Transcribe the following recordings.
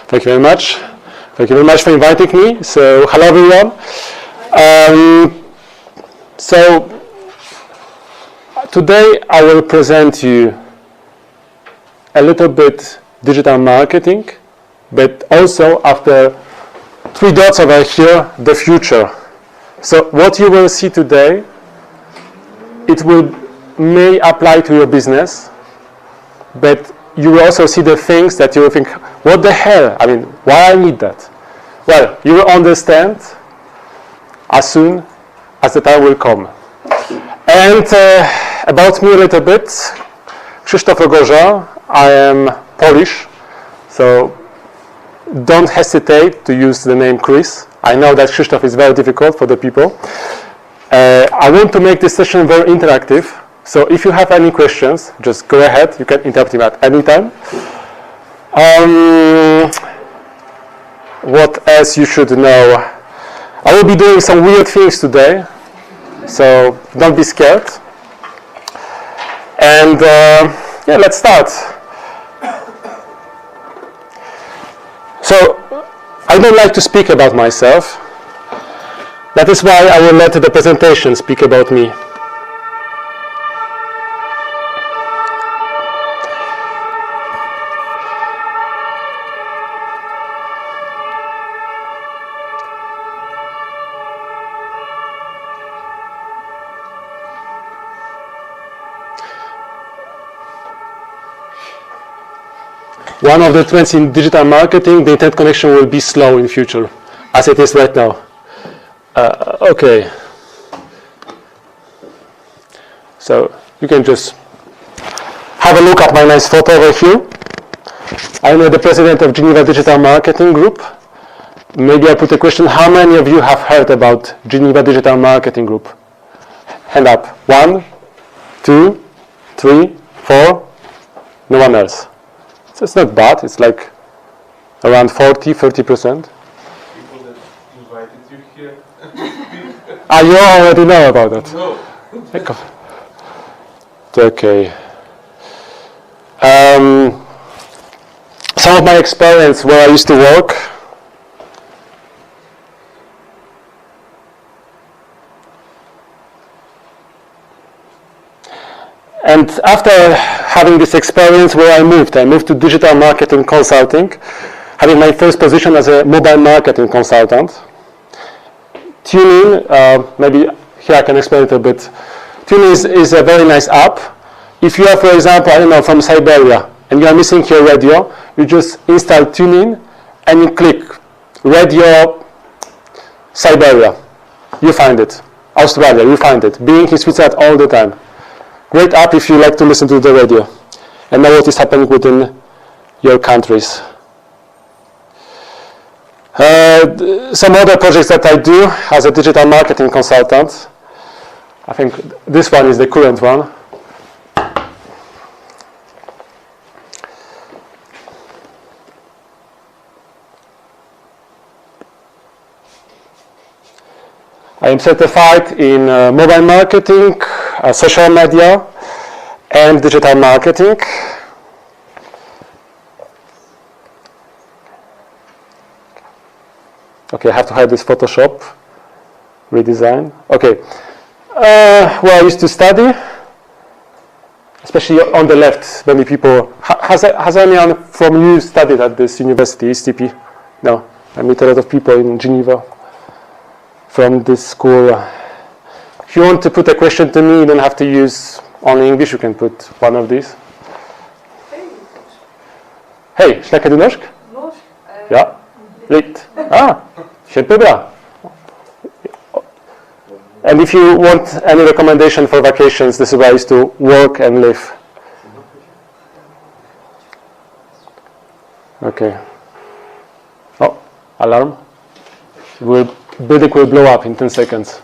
Thank you very much. Thank you very much for inviting me. So, hello everyone. So, today I will present you a little bit digital marketing, but also after 3 dots over here, the future. So, what you will see today, it may apply to your business, but you will also see the things that you will think, what the hell? I mean, why I need that? Well, you will understand as soon as the time will come. And about me a little bit, Krzysztof Rogoza. I am Polish, so don't hesitate to use the name Chris. I know that Krzysztof is very difficult for the people. I want to make this session very interactive. So if you have any questions, just go ahead. You can interrupt me at any time. What else you should know? I will be doing some weird things today, so don't be scared. And yeah, let's start. So I don't like to speak about myself. That is why I will let the presentation speak about me. One of the trends in digital marketing, the internet connection will be slow in future, as it is right now. Okay. So you can just have a look at my nice photo over here. I'm the president of Geneva Digital Marketing Group. Maybe I put a question, how many of you have heard about Geneva Digital Marketing Group? Hand up. 1, 2, 3, 4. No one else. So it's not bad, it's like around 40-30%. People that invited you here. You already know about that. No. Okay. Some of my experience where I used to work. And after having this experience where I moved to digital marketing consulting, having my first position as a mobile marketing consultant. TuneIn, maybe here I can explain it a bit. TuneIn is a very nice app. If you are, for example, I don't know, from Siberia, and you are missing your radio, you just install TuneIn, and you click Radio Siberia. You find it. Australia, you find it. Being in Switzerland all the time. Great app if you like to listen to the radio and know what is happening within your countries. Some other projects that I do as a digital marketing consultant. I think this one is the current one. I am certified in mobile marketing, social media, and digital marketing. Okay, I have to hide this Photoshop redesign. Okay, where I used to study, especially on the left, many people. Has anyone from you studied at this university, ECP? No, I meet a lot of people in Geneva from this school. If you want to put a question to me, you don't have to use only English, you can put one of these. Hej, snackar du norsk? Norsk? Ja, lite. Jättebra. And if you want any recommendation for vacations, this is where I used to work and live. Okay. Oh, alarm. Building will blow up in 10 seconds.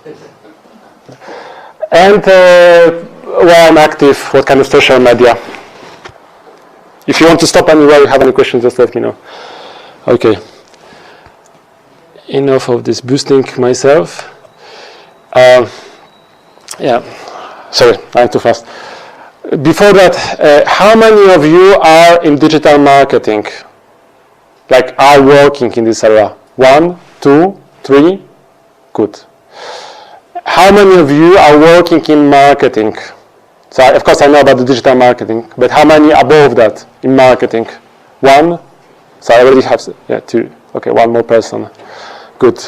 And where I'm active, what kind of social media. If you want to stop anywhere, you have any questions, just let me know. Okay. Enough of this boosting myself. Yeah, sorry, I'm too fast. Before that, how many of you are in digital marketing? like are working in this area? 1, 2, 3, good. How many of you are working in marketing? So of course I know about the digital marketing, but how many above that in marketing? 1, so I already have, 2, okay, 1 more person, good.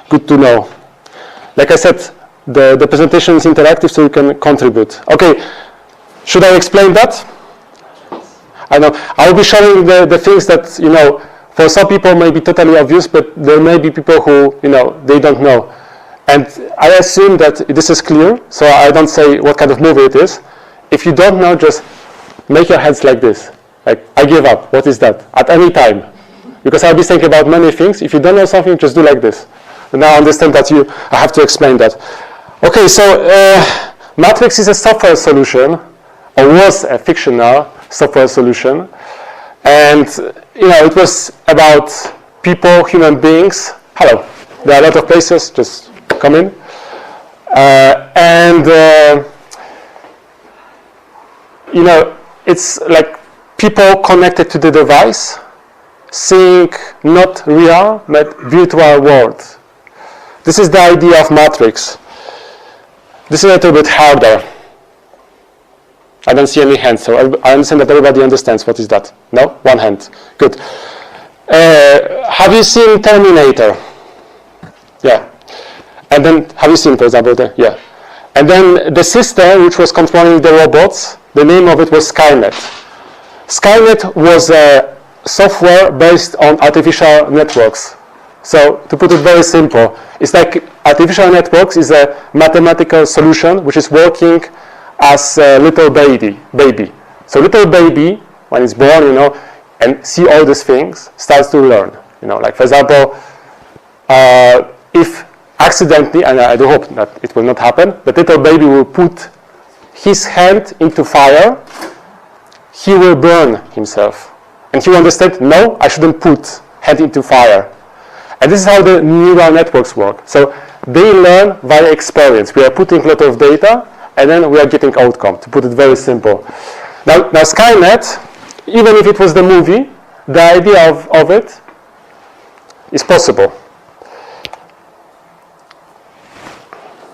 Good to know. Like I said, the presentation is interactive, so you can contribute. Okay, should I explain that? I know. I will be showing the things that, you know, for some people may be totally obvious, but there may be people who, you know, they don't know. And I assume that this is clear, so I don't say what kind of movie it is. If you don't know, just make your hands like this. Like, I give up. What is that? At any time. Because I'll be thinking about many things. If you don't know something, just do like this. And now I understand that I have to explain that. Okay, so Matrix is a software solution, or was a fictional software solution. And, you know, it was about people, human beings. Hello. There are a lot of places, just come in. You know, it's like people connected to the device, seeing not real, but virtual world. This is the idea of Matrix. This is a little bit harder. I don't see any hands, so I understand that everybody understands what is that. No? 1 hand. Good. Have you seen Terminator? Yeah. And then, have you seen, for example, yeah. And then the system which was controlling the robots, the name of it was Skynet. Skynet was a software based on artificial networks. So, to put it very simple, it's like artificial networks is a mathematical solution which is working as a little baby. So little baby, when it's born, you know, and see all these things, starts to learn. You know, like for example, if accidentally, and I do hope that it will not happen, but little baby will put his hand into fire, he will burn himself. And he will understand, no, I shouldn't put hand into fire. And this is how the neural networks work. So they learn via experience. We are putting a lot of data, and then we are getting outcome, to put it very simple. Now Skynet, even if it was the movie, the idea of it is possible.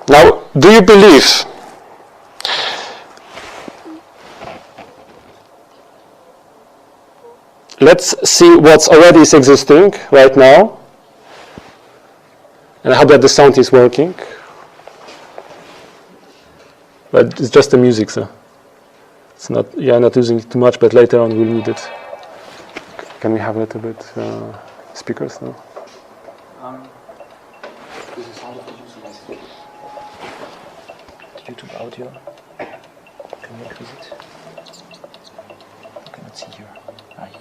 Now, do you believe let's see what's already is existing right now, and I hope that the sound is working. But it's just the music, so it's not. Yeah, I'm not using it too much, but later on we'll need it. Can we have a little bit speakers now? This is sound of the user message. The YouTube audio. Can you increase it? I cannot see here. Ah, here.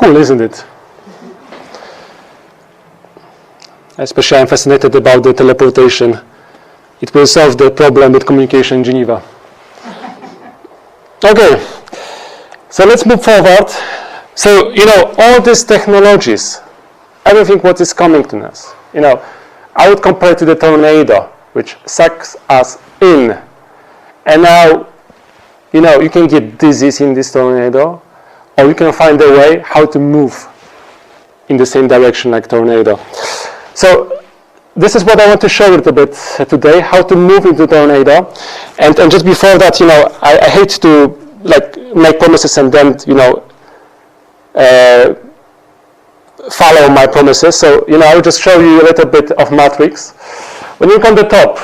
cool, isn't it? Especially I'm fascinated about the teleportation. It will solve the problem with communication in Geneva. Okay, so let's move forward. So, all these technologies, everything what is coming to us, I would compare it to the tornado, which sucks us in. And now, you can get disease in this tornado, or you can find a way how to move in the same direction like tornado. So this is what I want to show you a little bit today, how to move into tornado. And just before that, I hate to make promises and then, follow my promises. So, I will just show you a little bit of matrix. When you look on the top,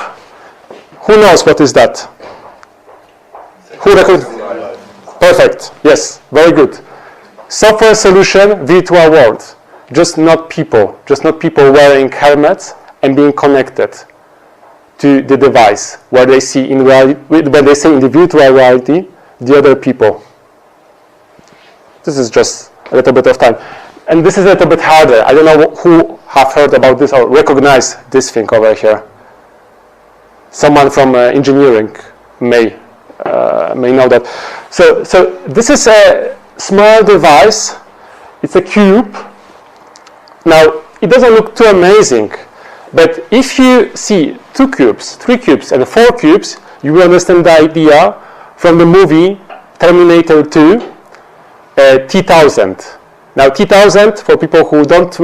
who knows what is that? Who recognizes? Perfect. Yes, very good. Software solution, virtual world. Just not people wearing helmets and being connected to the device where they see in the virtual reality the other people. This is just a little bit of time. And this is a little bit harder. I don't know who have heard about this or recognize this thing over here. Someone from engineering may know that. So this is a small device. It's a cube. Now, it doesn't look too amazing, but if you see 2 cubes, 3 cubes, and 4 cubes, you will understand the idea from the movie Terminator 2, T-1000. Now, T-1000, for people who don't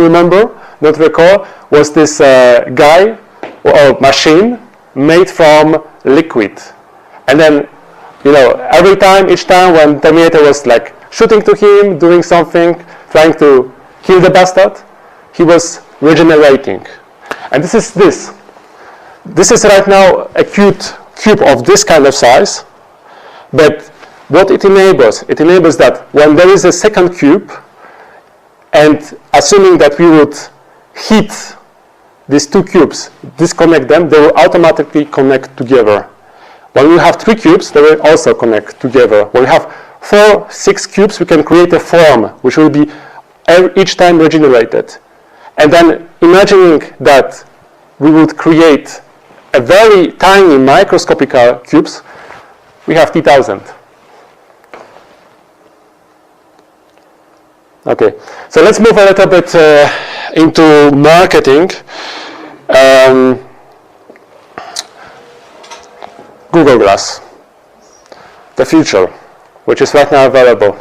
recall, was this guy or machine made from liquid. And then, each time when Terminator was shooting to him, doing something, trying to kill the bastard, he was regenerating. And this is this. This is right now a cube of this kind of size. But what it enables that when there is a second cube, and assuming that we would hit these 2 cubes, disconnect them, they will automatically connect together. When we have 3 cubes, they will also connect together. When we have 4, 6 cubes, we can create a form which will be each time regenerated. And then imagining that we would create a very tiny microscopic cubes, we have T-1000. Okay, so let's move a little bit into marketing. Google Glass, the future, which is right now available.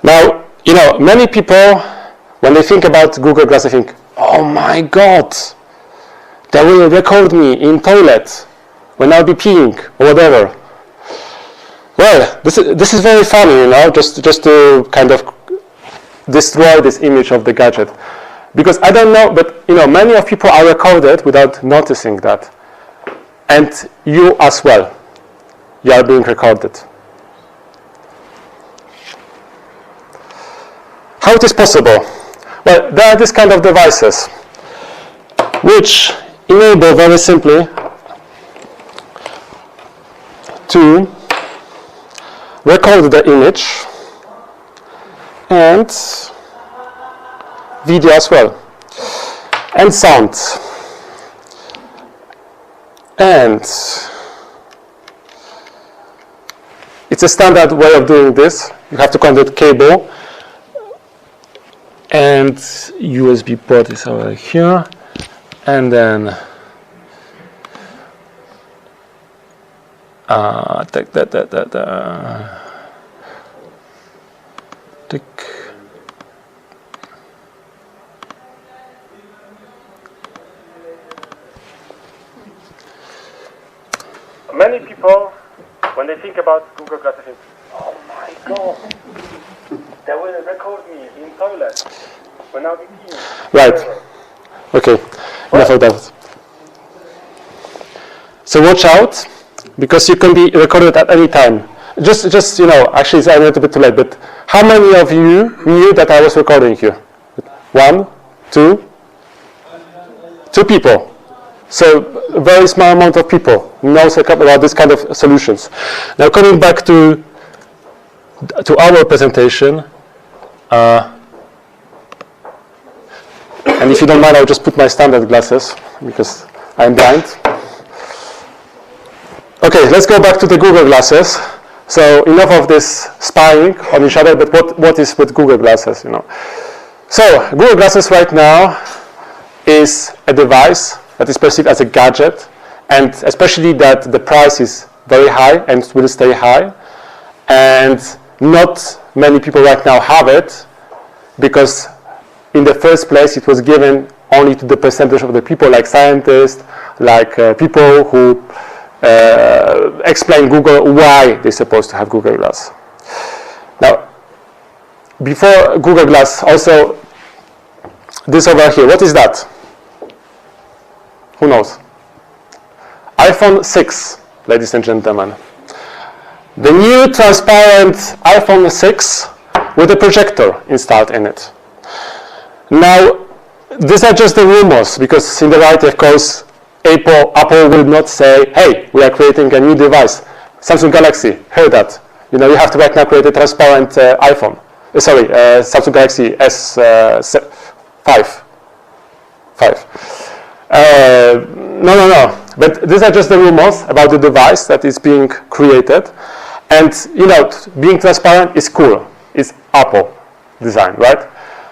Now, many people, when they think about Google Glass, they think, oh my God, they will record me in toilet when I'll be peeing or whatever. Well, this is very funny, just to kind of destroy this image of the gadget. Because I don't know, but many of people are recorded without noticing that. And you as well, you are being recorded. How it is possible? Well, there are these kind of devices which enable very simply to record the image and video as well, and sound. And it's a standard way of doing this. You have to connect cable, and USB port is over here, and then Many people, when they think about Google Glass, they think, oh my God, they will record me in toilet when I'll be peeing. Right. Okay. Enough of that. So watch out, because you can be recorded at any time. Just actually it's a little bit too late, but how many of you knew that I was recording you? 1, 2 people. So a very small amount of people knows about this kind of solutions. Now coming back to our presentation, And if you don't mind, I'll just put my standard glasses because I'm blind. Okay, let's go back to the Google glasses. So enough of this spying on each other, but what is with Google glasses, you know? So Google glasses right now is a device that is perceived as a gadget, and especially that the price is very high and will stay high. And not many people right now have it because in the first place it was given only to the percentage of the people, like scientists, like people who explain Google why they're supposed to have Google Glass. Now, before Google Glass, also this over here, what is that? Who knows? iPhone 6, ladies and gentlemen. The new transparent iPhone 6 with a projector installed in it. Now, these are just the rumors, because in the right, of course, Apple will not say, hey, we are creating a new device. Samsung Galaxy, heard that. You know, you have to right now create a transparent iPhone. Samsung Galaxy S5. No. But these are just the rumors about the device that is being created. And, you know, being transparent is cool. It's Apple design, right?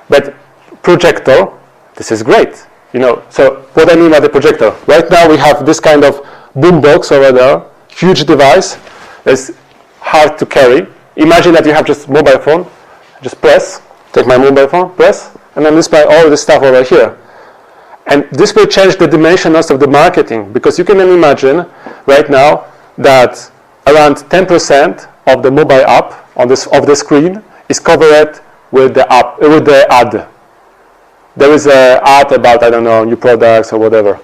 But projector, this is great. You know, so what I mean by the projector, right now we have this kind of boombox over there, huge device, it's hard to carry. Imagine that you have just mobile phone, just press, take my mobile phone, press, and then display all this stuff over here. And this will change the dimensions of the marketing, because you can imagine right now that around 10% of the mobile app of the screen is covered with the ad. There is an ad about, I don't know, new products or whatever,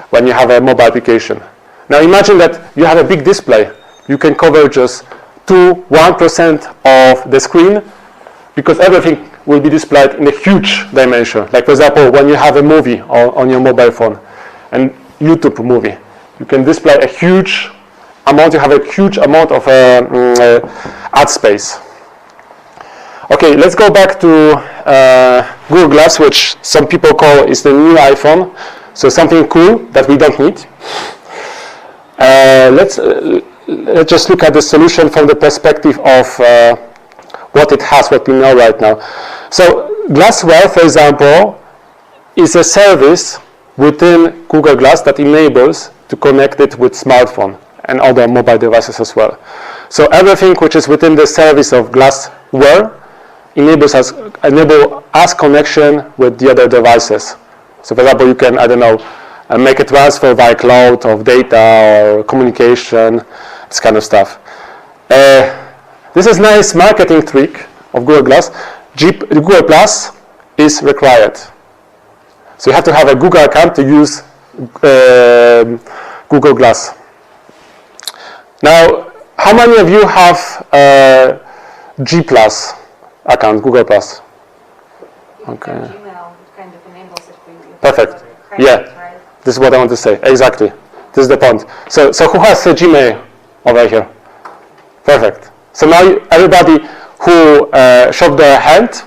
when you have a mobile application. Now imagine that you have a big display. You can cover just 1% of the screen, because everything will be displayed in a huge dimension. Like, for example, when you have a movie on your mobile phone, and YouTube movie, you can display a huge amount, you have a huge amount of ad space. Okay, let's go back to Google Glass, which some people call is the new iPhone. So something cool that we don't need. Let's just look at the solution from the perspective of what it has, what we know right now. So Glassware, for example, is a service within Google Glass that enables to connect it with smartphone and other mobile devices as well. So everything which is within the service of Glassware enable us connection with the other devices. So for example, you can, I don't know, make a transfer via cloud of data or communication, this kind of stuff. This is nice marketing trick of Google Glass. Google Plus is required. So you have to have a Google account to use Google Glass. Now, how many of you have G Plus account, Google Plus? Okay. Gmail kind of enables it. Perfect. Yeah. Right? This is what I want to say. Exactly. This is the point. So who has a Gmail over here? Perfect. So now everybody who shook their hand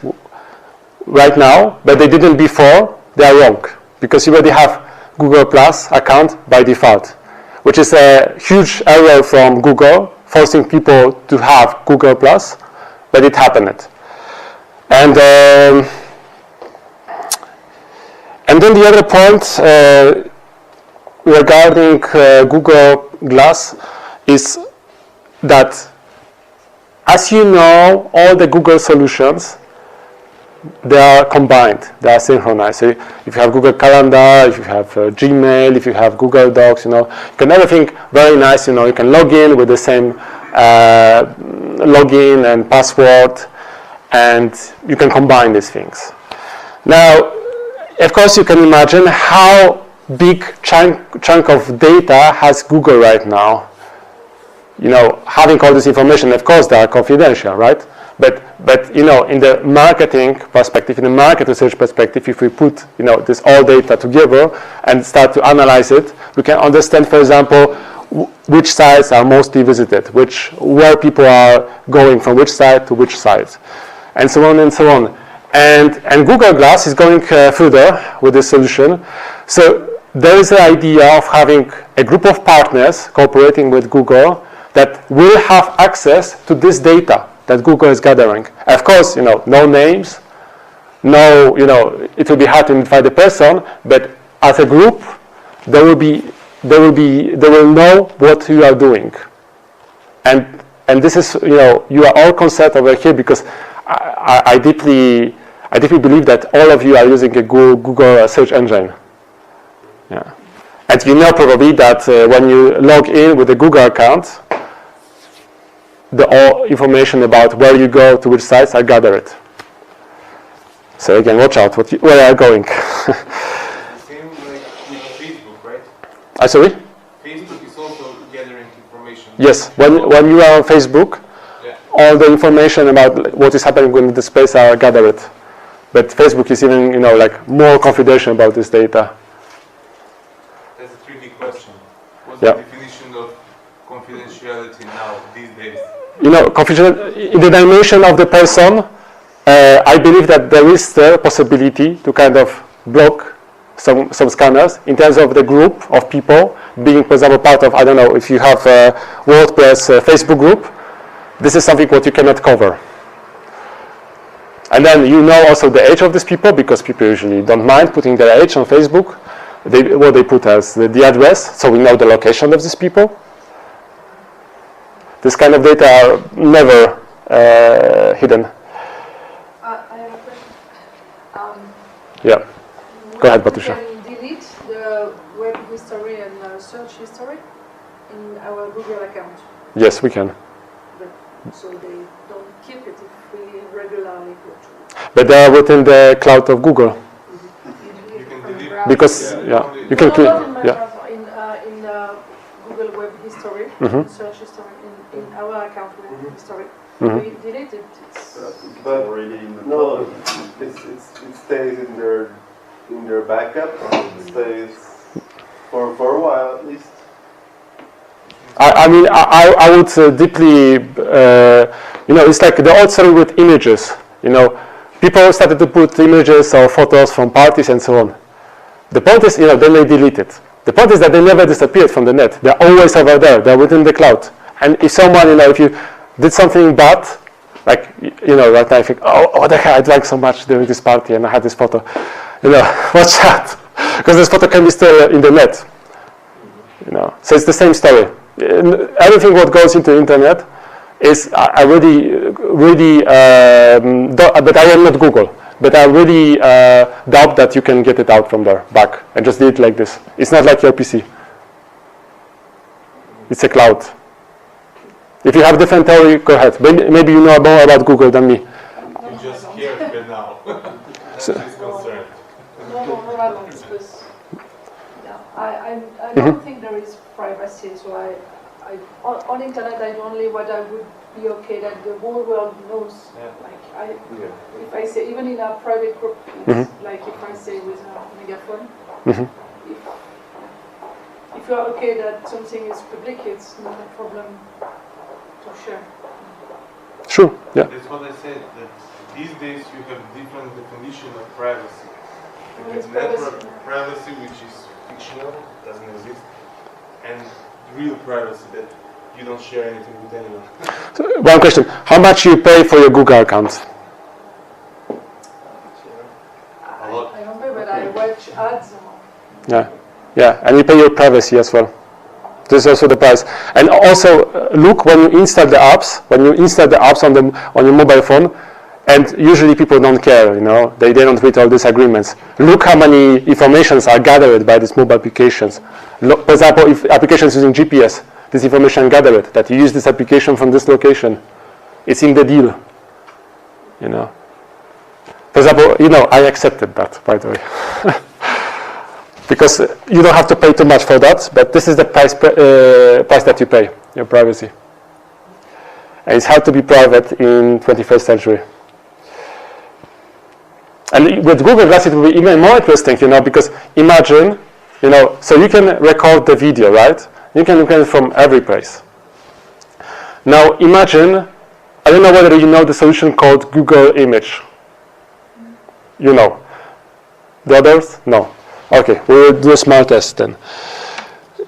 right now, but they didn't before, they are wrong, because you already have Google Plus account by default, which is a huge error from Google, forcing people to have Google Plus, but it happened. And then the other point regarding Google Glass is that, as you know, all the Google solutions, they are combined, they are synchronized. So if you have Google Calendar, if you have Gmail, if you have Google Docs, you know, you can everything very nice, you know, you can log in with the same login and password, and you can combine these things. Now, of course, you can imagine how big chunk of data has Google right now. You know, having all this information, of course, they are confidential, right? But you know, in the marketing perspective, in the market research perspective, if we put, you know, this all data together and start to analyze it, we can understand, for example, which sites are mostly visited, where people are going from which site to which site, and so on and so on. And Google Glass is going further with this solution. So there is the idea of having a group of partners cooperating with Google that will have access to this data that Google is gathering. Of course, no names, no, it will be hard to identify the person, but as a group, they will know what you are doing. And this is, you are all concerned over here because I deeply believe that all of you are using a Google search engine. Yeah. And you know probably that when you log in with a Google account, all information about where you go to which sites are gathered. So again, watch out where you are going. Same like with Facebook, right? Sorry? Facebook is also gathering information. Yes, when you are on Facebook, all the information about what is happening in the space are gathered. But Facebook is even, more confidential about this data. That's a tricky question. What's the definition of confidentiality now, these days? Confidential in the dimension of the person, I believe that there is the possibility to kind of block some scanners in terms of the group of people being, for example, part of, I don't know, if you have a WordPress Facebook group, this is something what you cannot cover. And then also the age of these people, because people usually don't mind putting their age on Facebook. What they put as the address, so we know the location of these people. This kind of data are never hidden. I have a question. Yeah. Go ahead, Batusha. We can delete the web history and search history in our Google account. Yes, we can. So they don't keep it if we regularly go to. But they are within the cloud of Google. You can from delete- browser. Because, you can clean. Not in my Yeah. browser, in Google web history, search history, in our account web history. We delete it. But no, it stays in their backup. It stays for a while at least. I would deeply, it's like the old story with images. People started to put images or photos from parties and so on. The point is, then they delete it. The point is that they never disappeared from the net. They're always over there. They're within the cloud. And if someone, if you did something bad, like, right now I think, oh, what the hell, I drank so much during this party and I had this photo. Watch out. Because this photo can be still in the net. So it's the same story. Everything what goes into the internet is, I really, but I am not Google, but I really doubt that you can get it out from there back and just do it like this. It's not like your PC. It's a cloud. If you have different theory, go ahead. Maybe you know more about Google than me. I'm just scared for now. That's his concern. No, I don't, because I don't think there is privacy. So on internet, I do only what I would be okay that the whole world knows. Yeah. Like if I say, even in a private group, it's like if I say with a megaphone, if you are okay that something is public, it's not a problem to share. Sure. Yeah. That's what I said, that these days you have different definition of privacy. You have network privacy, which is fictional, doesn't exist, and real privacy, that you don't share anything with anyone. So, one question. How much you pay for your Google account? A lot. I don't pay, but I watch ads. Yeah, and you pay your privacy as well. This is also the price. And also, look when you install the apps. When you install the apps on your mobile phone, and usually people don't care. They don't read all these agreements. Look how many informations are gathered by these mobile applications. For example, if applications using GPS, this information gathered that you use this application from this location, it's in the deal. For example, I accepted that, by the way. Because you don't have to pay too much for that, but this is the price that you pay, your privacy. And it's hard to be private in 21st century. And with Google Glass, it will be even more interesting, because imagine, so you can record the video, right? You can look at it from every place. Now imagine, I don't know whether you know the solution called Google Image. you know. The others? No. Okay, we'll do a small test then.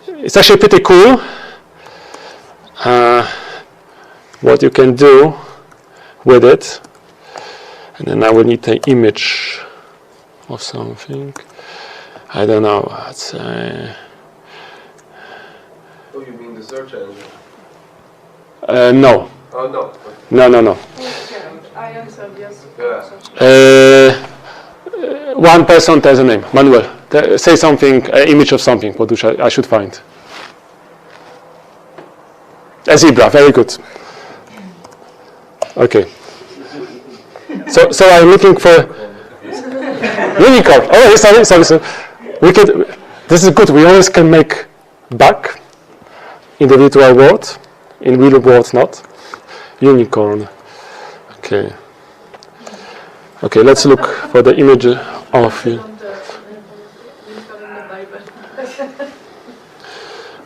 It's actually pretty cool what you can do with it. And then I will need an image of something. I don't know. Oh, you mean the search engine? No. Oh, no. No. I answered yes. Yeah. One person tells a name. Manuel, say something, image of something, what I should find. A zebra, very good. Okay. So I'm looking for unicorn. Oh, sorry. This is good. We always can make back in the virtual world, in real world not. Unicorn. Okay. Okay, let's look for the image of you.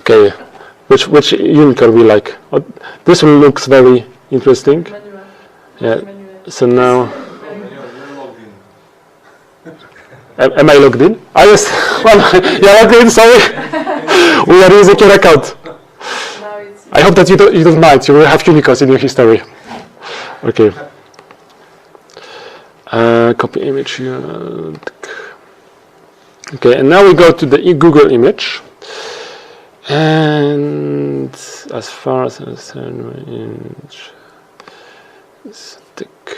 Okay, which unicorn we like? Oh, this one looks very interesting. Yeah. So now, am I logged in? Ah yes. Well, you're logged in. Sorry, we are using your account. I hope that you don't mind. You will have unicorns in your history. Okay. Copy image here. Okay, and now we go to the Google image. And as far as I understand, my image stick.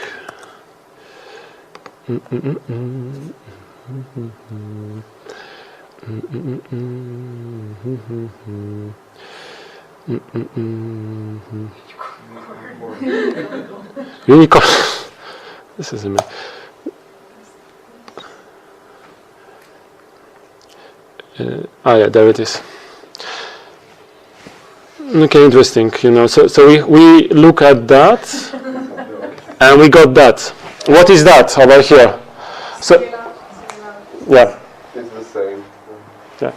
Unicorn. This is amazing. Yeah, there it is. Okay, interesting. You know, so we look at that, and we got that. What is that over here? So, yeah, It's the same. yeah.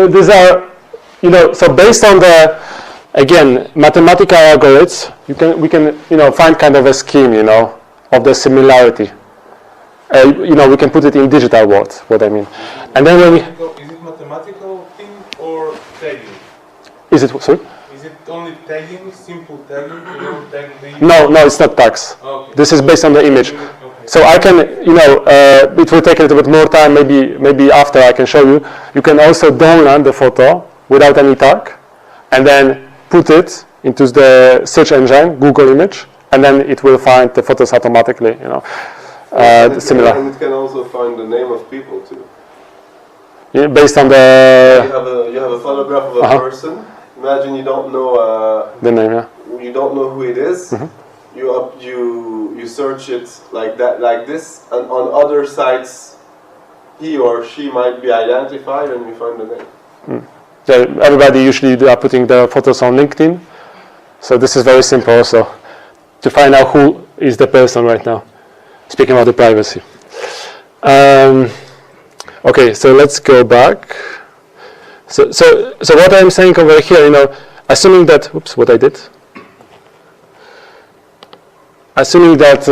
These are, you know, so based on the, again, mathematical algorithms, we can find kind of a scheme, you know, of the similarity. You know, we can put it in digital world. What I mean, and then when we. Is it mathematical thing or tagging? Is it, sorry? Is it only tagging, simple tagging? You know, tag the No, it's not tags. Okay. This is based on the image. Okay. So I can, it will take a little bit more time, maybe after I can show you. You can also download the photo without any tag, and then put it into the search engine, Google image, and then it will find the photos automatically, you know. Similar. And it can also find the name of people too. Yeah, based on the You have a photograph of a person. Imagine you don't know the name, yeah. you don't know who it is. You search it like that, like this, and on other sites, he or she might be identified, and you find the name. Everybody usually are putting their photos on LinkedIn, so this is very simple also to find out who is the person right now. Speaking about the privacy. Okay, so let's go back. So what I'm saying over here, you know, assuming that, what I did. Assuming that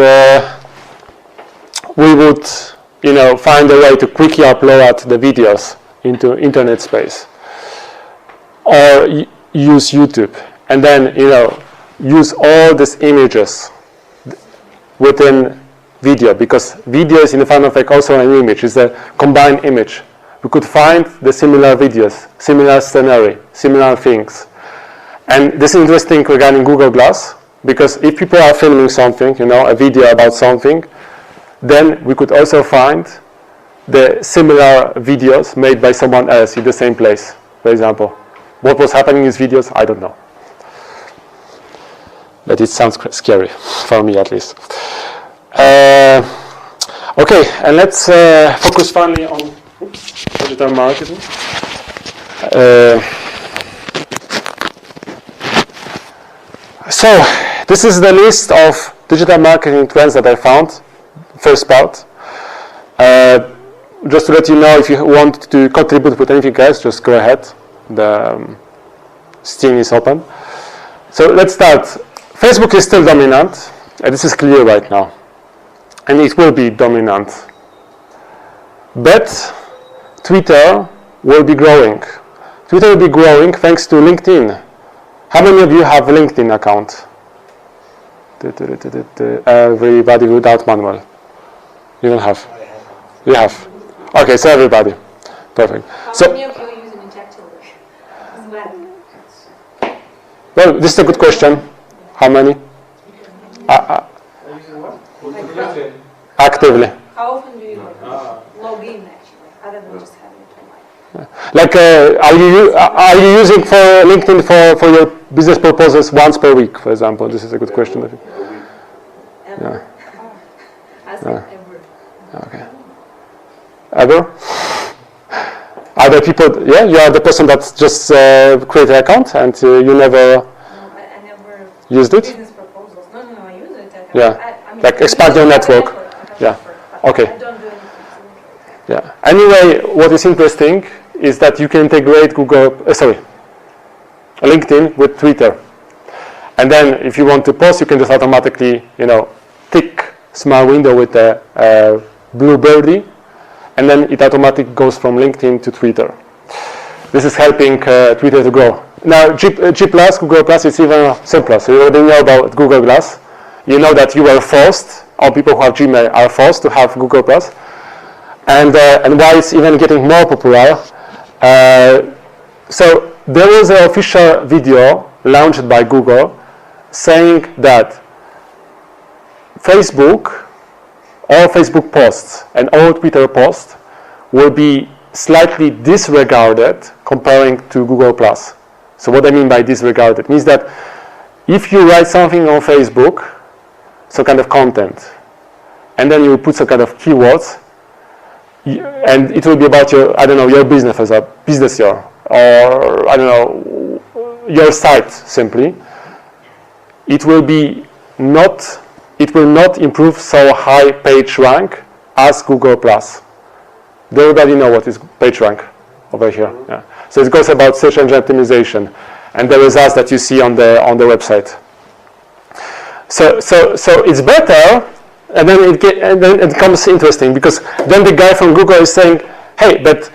we would, you know, find a way to quickly upload the videos into internet space, or use YouTube, and then, you know, use all these images within video, because video is in final effect also an image, it's a combined image. We could find the similar videos, similar scenery, similar things. And this is interesting regarding Google Glass, because if people are filming something, you know, a video about something, then we could also find the similar videos made by someone else in the same place, for example. What was happening in these videos, I don't know. But it sounds scary, for me at least. Okay, and let's focus finally on digital marketing. So, this is the list of digital marketing trends that I found, first part. Just to let you know, if you want to contribute with anything else, just go ahead. The Steam is open. So let's start. Facebook is still dominant, and this is clear right now. and it will be dominant. But Twitter will be growing. Twitter will be growing thanks to LinkedIn. How many of you have a LinkedIn account? Everybody without manual. You don't have? You have. Okay, so everybody. Perfect. How many of you are using it actively? Well, this is a good question. How many? Actively. How often do you log in actually, other than just having it online? Like, are you using for LinkedIn for your business purposes once per week, for example? This is a good question. I think. Ever? I said ever. Okay. Ever? Other people? Yeah, you are the person that just create an account and you never. No, I never used it. Business proposals. No, I use it. Yeah. I mean, Like expand your network. Yeah. Okay. I don't do anything. Yeah. Anyway, what is interesting is that you can integrate LinkedIn with Twitter, and then if you want to post, you can just automatically, tick small window with the blue birdie, and then it automatically goes from LinkedIn to Twitter. This is helping Twitter to grow. Now, G+, Google Plus, is even simpler. So you already know about Google Plus. You know that you are forced, all people who have Gmail are forced to have Google Plus. And why it's even getting more popular. So there was an official video launched by Google saying that Facebook, all Facebook posts and all Twitter posts will be slightly disregarded comparing to Google Plus. So what I mean by disregarded means that if you write something on Facebook, some kind of content, and then you put some kind of keywords, and it will be about your business as a business year, or your site simply. It will not improve so high page rank as Google Plus. Do everybody know what is page rank over here? Yeah. So it goes about search engine optimization and the results that you see on the website. So it's better, and then it becomes interesting, because then the guy from Google is saying, hey, but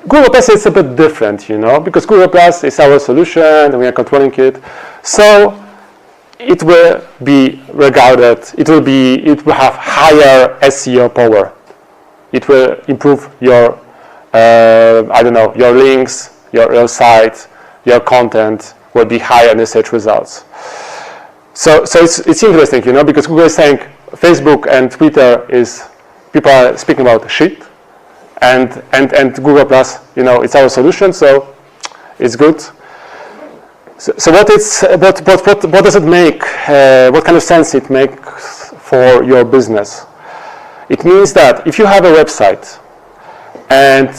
Google Plus is a bit different, because Google Plus is our solution and we are controlling it. So it will be regarded, it will have higher SEO power. It will improve your, your links, your site, your content will be higher in the search results. So it's interesting, because Google is saying Facebook and Twitter people are speaking about shit, and Google Plus, it's our solution, so it's good. So what does it make? What kind of sense it makes for your business? It means that if you have a website, and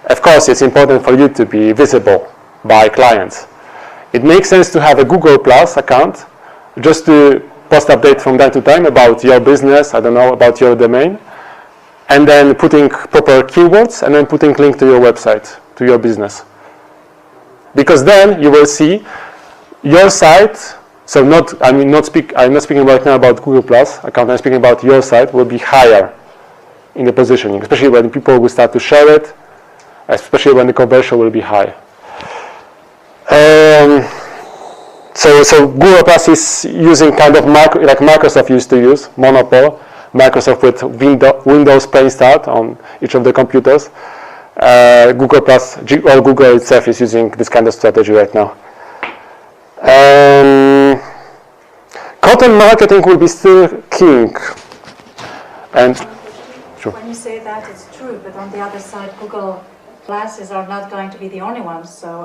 of course it's important for you to be visible by clients, it makes sense to have a Google Plus account just to post update from time to time about your business, about your domain, and then putting proper keywords, and then putting link to your website, to your business. Because then you will see your site, so I'm not speaking right now about Google Plus account, I'm speaking about your site, will be higher in the positioning, especially when people will start to share it, especially when the conversion will be high. So Google Plus is using kind of like Microsoft used to use, Monopol, Microsoft with Windows Plain Start on each of the computers. Google Plus, or Google itself is using this kind of strategy right now. Content marketing will be still king. And sure. When you say that, it's true, but on the other side, Google Glasses are not going to be the only ones. So,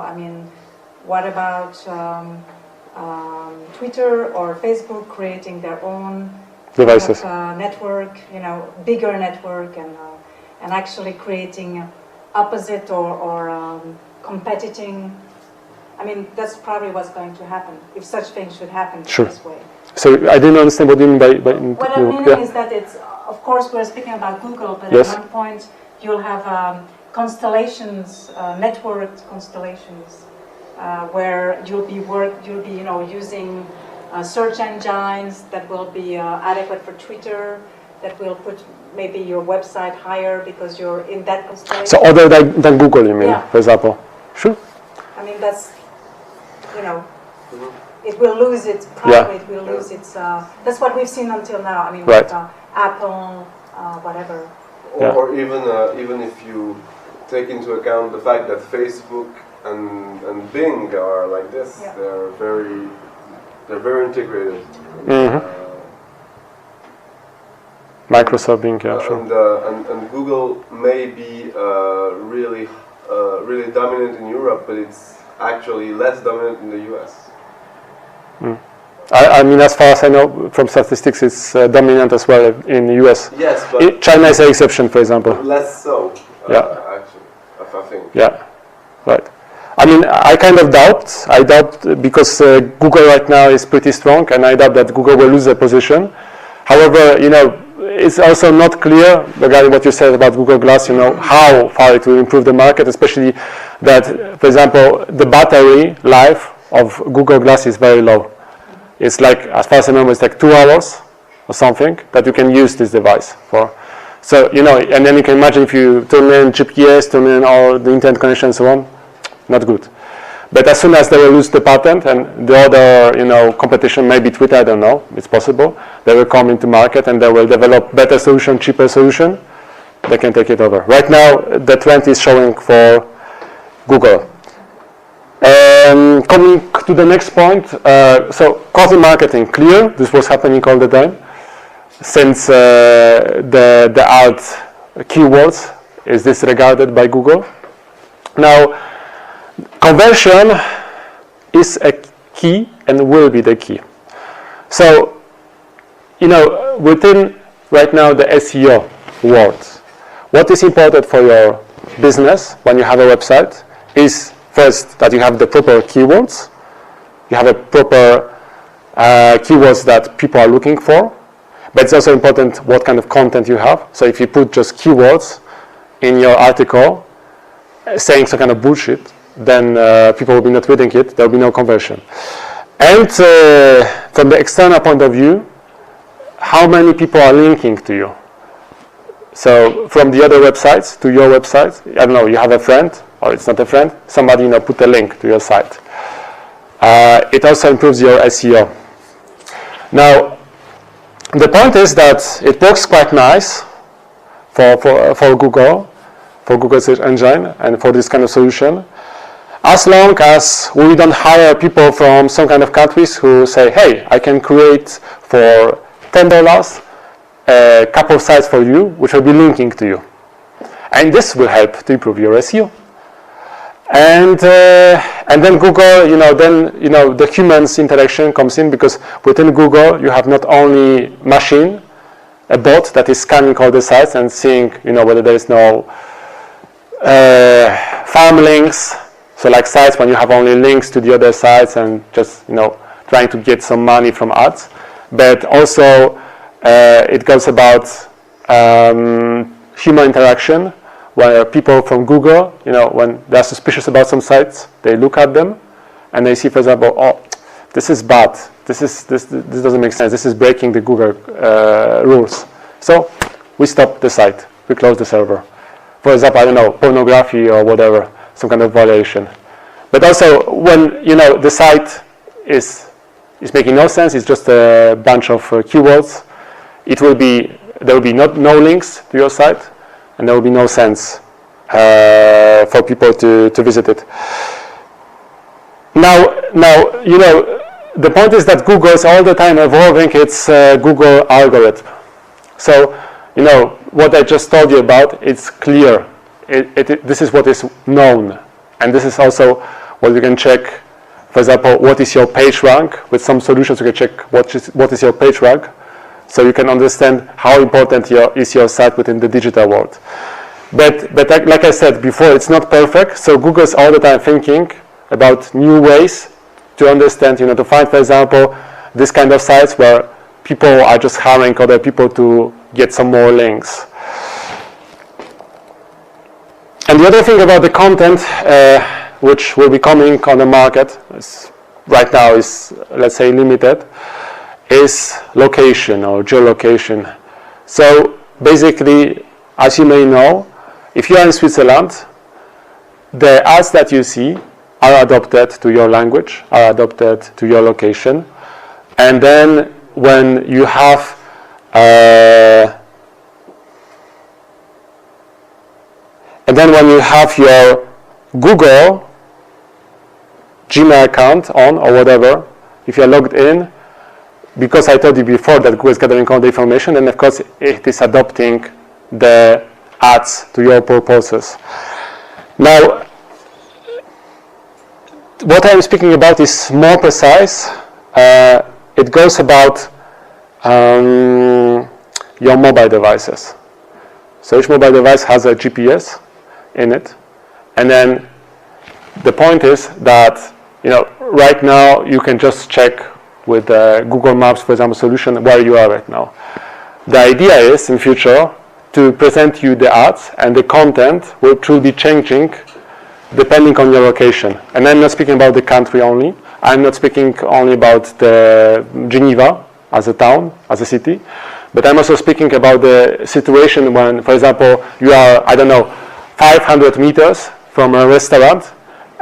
what about Twitter or Facebook creating their own devices, network, bigger network, and actually creating opposite or competing? That's probably what's going to happen if such things should happen this way. So I didn't understand what you mean by what I mean is that it's, of course, we're speaking about Google, but at one point you'll have constellations, networked constellations, where you'll be using search engines that will be adequate for Twitter, that will put maybe your website higher because you're in that constraint. So other than Google, you mean, Yeah. for example? Sure. I mean, that's, it will lose its pride, it will lose its, that's what we've seen until now. I mean, Right. with Apple, whatever. Or even if you take into account the fact that Facebook and Bing are like this, Yeah. they're very integrated. Microsoft Bing, yeah, sure. And Google may be really dominant in Europe, but it's actually less dominant in the US. I mean, as far as I know from statistics, it's dominant as well in the US. Yes, but China is an exception, for example. less so. Actually, I think. Yeah, right. I mean, I kind of doubt. I doubt because Google right now is pretty strong, and I doubt that Google will lose their position. However, it's also not clear regarding what you said about Google Glass, how far it will improve the market, especially that, for example, the battery life of Google Glass is very low. It's like, as far as I remember, it's like 2 hours or something that you can use this device for. So, and then you can imagine if you turn in GPS, turn in all the internet connection and so on, not good. But as soon as they will lose the patent and the other, competition, maybe Twitter, I don't know, it's possible, they will come into market and they will develop better solution, cheaper solution, they can take it over. Right now, the trend is showing for Google. Coming to the next point, so content marketing, clear, this was happening all the time, since the alt keywords is disregarded by Google. Now, conversion is a key and will be the key. So, within right now the SEO world, what is important for your business when you have a website is first that you have the proper keywords, you have a proper keywords that people are looking for, but it's also important what kind of content you have. So if you put just keywords in your article saying some kind of bullshit, then people will be not reading it, there will be no conversion. And from the external point of view, how many people are linking to you? So from the other websites to your website, I don't know, you have a friend, or it's not a friend, somebody put a link to your site. It also improves your SEO. Now, the point is that it works quite nice for Google search engine and for this kind of solution, as long as we don't hire people from some kind of countries who say, hey, I can create for $10 a couple of sites for you, which will be linking to you. And this will help to improve your SEO. And then Google, the humans interaction comes in, because within Google you have not only machine, a bot that is scanning all the sites and seeing, whether there is no farm links. So like sites when you have only links to the other sites and just, trying to get some money from ads. But also it goes about human interaction, where people from Google, when they're suspicious about some sites, they look at them and they see, for example, oh, this is bad. This doesn't make sense. This is breaking the Google rules. So we stop the site. We close the server. For example, I don't know, pornography or whatever, some kind of violation. But also when the site is making no sense, it's just a bunch of keywords, there will be no links to your site, and there will be no sense for people to visit it. Now, the point is that Google is all the time evolving its Google algorithm. So, what I just told you about, it's clear. This is what is known, and this is also what you can check. For example, what is your page rank? With some solutions, you can check what is your page rank, so you can understand how important is your site within the digital world. But like I said before, it's not perfect. So Google is all the time thinking about new ways to understand, to find, for example, this kind of sites where people are just hiring other people to get some more links. And the other thing about the content, which will be coming on the market, is right now is, let's say, limited, is location or geolocation. So basically, as you may know, if you are in Switzerland, the ads that you see are adopted to your language, are adopted to your location. And then when you have your Google Gmail account on or whatever, if you're logged in, because I told you before that Google is gathering all the information, and of course it is adopting the ads to your purposes. Now, what I'm speaking about is more precise. It goes about your mobile devices. So each mobile device has a GPS in it, and then the point is that right now you can just check with Google Maps, for example, solution where you are right now. The idea is in future to present you the ads, and the content will be changing depending on your location. And I'm not speaking about the country only. I'm not speaking only about the Geneva as a town, as a city, but I'm also speaking about the situation when, for example, you are, 500 meters from a restaurant,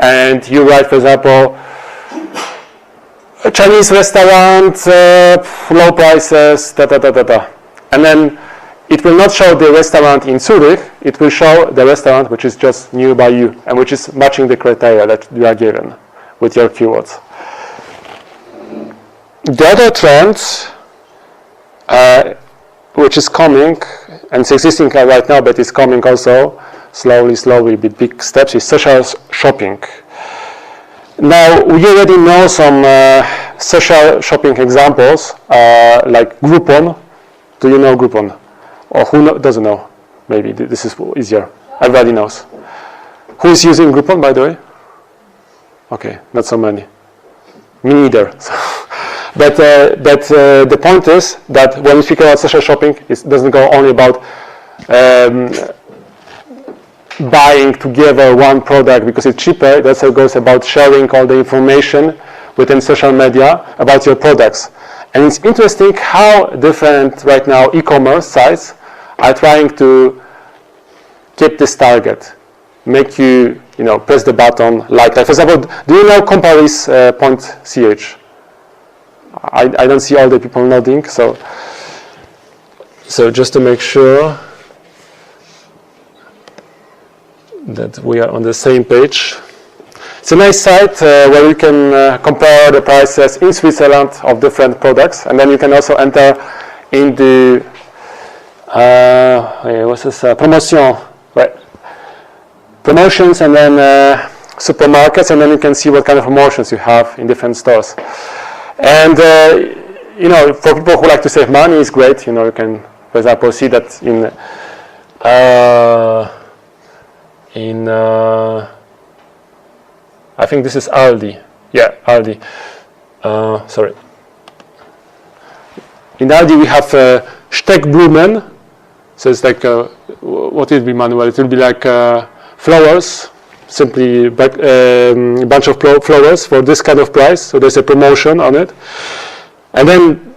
and you write, for example, a Chinese restaurant, low prices, and then it will not show the restaurant in Zurich, it will show the restaurant which is just nearby you and which is matching the criteria that you are given with your keywords. The other trend, which is coming, and it's existing right now, but it's coming also slowly with big steps, is social shopping. Now, we already know some social shopping examples, like Groupon. Do you know Groupon? Or who doesn't know? Maybe this is easier. Everybody knows. Who is using Groupon, by the way? Okay, not so many. Me neither. But the point is that when we speak about social shopping, it doesn't go only about buying together one product because it's cheaper. It also goes about sharing all the information within social media about your products. And it's interesting how different right now e-commerce sites are trying to keep this target, make you, press the button like that. For example, do you know comparis.ch? I don't see all the people nodding, so just to make sure that we are on the same page. It's a nice site where you can compare the prices in Switzerland of different products, and then you can also enter in the what's this? Promotion, right? Promotions, and then supermarkets, and then you can see what kind of promotions you have in different stores. And for people who like to save money, it's great. You can, for example, see that I think this is Aldi. Yeah, Aldi. Sorry. In Aldi we have Steckblumen. So it's like, what will it be, Manuel? It will be like flowers, simply a bunch of flowers for this kind of price. So there's a promotion on it. And then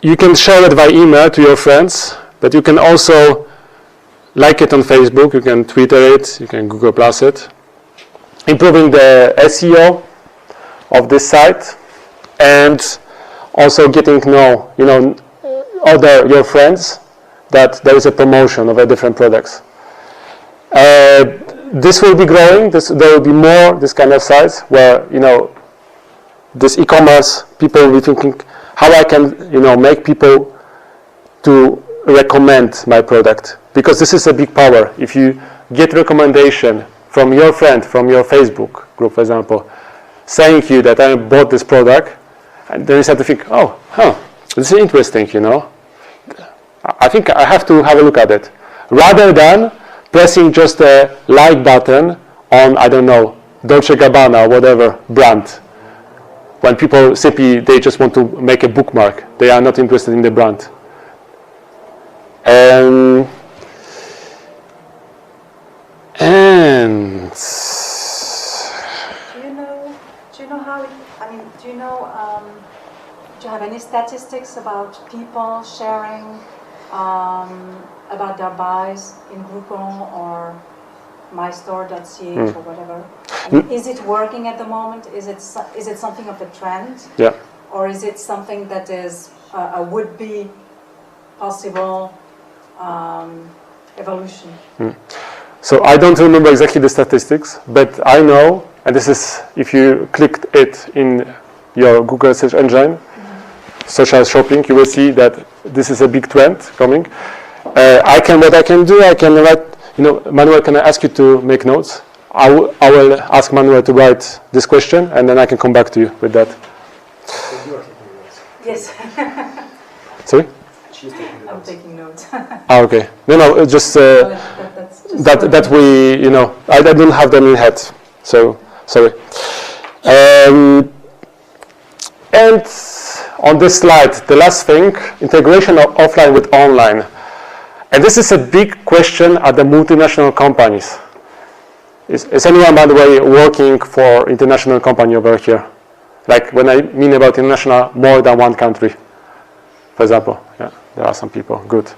you can share it by email to your friends, but you can also like it on Facebook, you can Twitter it, you can Google Plus it. Improving the SEO of this site, and also getting to know, your friends that there is a promotion of different products. This will be growing. There will be more this kind of sites where this e-commerce people will be thinking how I can make people to recommend my product, because this is a big power. If you get recommendation from your friend, from your Facebook group, for example, saying to you that I bought this product, and then you start to think, this is interesting, I think I have to have a look at it. Rather than pressing just a like button on, Dolce & Gabbana, whatever brand, when people simply, they just want to make a bookmark. They are not interested in the brand. And do you know how it, Do you know, do you have any statistics about people sharing about their buys in Groupon or mystore.ch or whatever? I mean, is it working at the moment? Is it something of a trend? Yeah. Or is it something that is a would-be possible evolution? So I don't remember exactly the statistics, but I know, and this is if you clicked it in your Google search engine, social shopping, you will see that this is a big trend coming. What I can do, I can write, Manuel, can I ask you to make notes? I will ask Manuel to write this question, and then I can come back to you with that. Yes. Sorry? I'm taking notes. Okay. No, just that we, I don't have them in head, so sorry. And on this slide, the last thing, integration of offline with online. And this is a big question at the multinational companies. Is anyone, by the way, working for international company over here? Like when I mean about international, more than one country, for example. Yeah, there are some people. Good.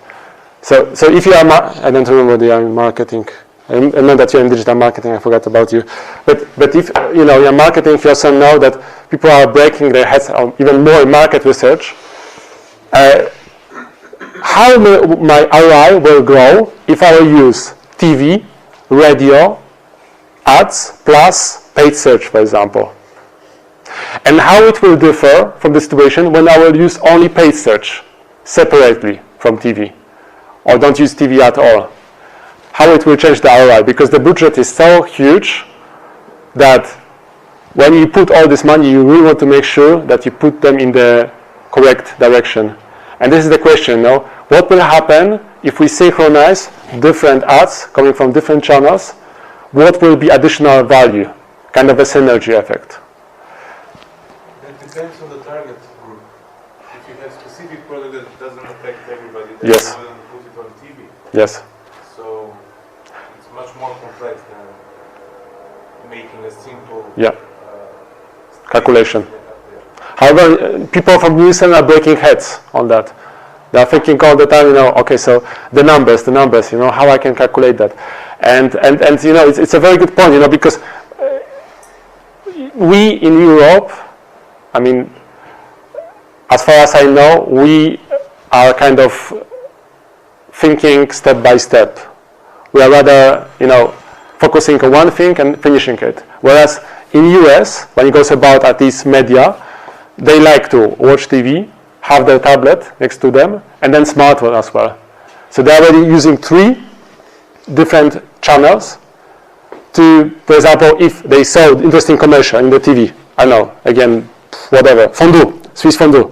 So if you are, I don't remember the marketing. I meant that you're in digital marketing. I forgot about you. But if you're marketing, you also know that people are breaking their heads on even more in market research. How my ROI will grow if I will use TV, radio, ads plus paid search, for example, and how it will differ from the situation when I will use only paid search separately from TV, or don't use TV at all. How it will change the ROI, because the budget is so huge that when you put all this money, you really want to make sure that you put them in the correct direction. And this is the question, what will happen if we synchronize different ads coming from different channels? What will be additional value, kind of a synergy effect? It depends on the target group. If you have specific product that doesn't affect everybody, then Yes. you will put it on TV. Yes. So it's much more complex than making a simple Calculation. However, people from Nielsen are breaking heads on that. They are thinking all the time, okay, so the numbers, how I can calculate that. And it's a very good point, because we in Europe, I mean, as far as I know, we are kind of thinking step by step. We are rather, focusing on one thing and finishing it. Whereas in US, when it goes about at least media, they like to watch TV, have their tablet next to them, and then smartphone as well. So they're already using 3 different channels to, for example, if they saw interesting commercial in the TV, I know, again, whatever, fondue, Swiss fondue.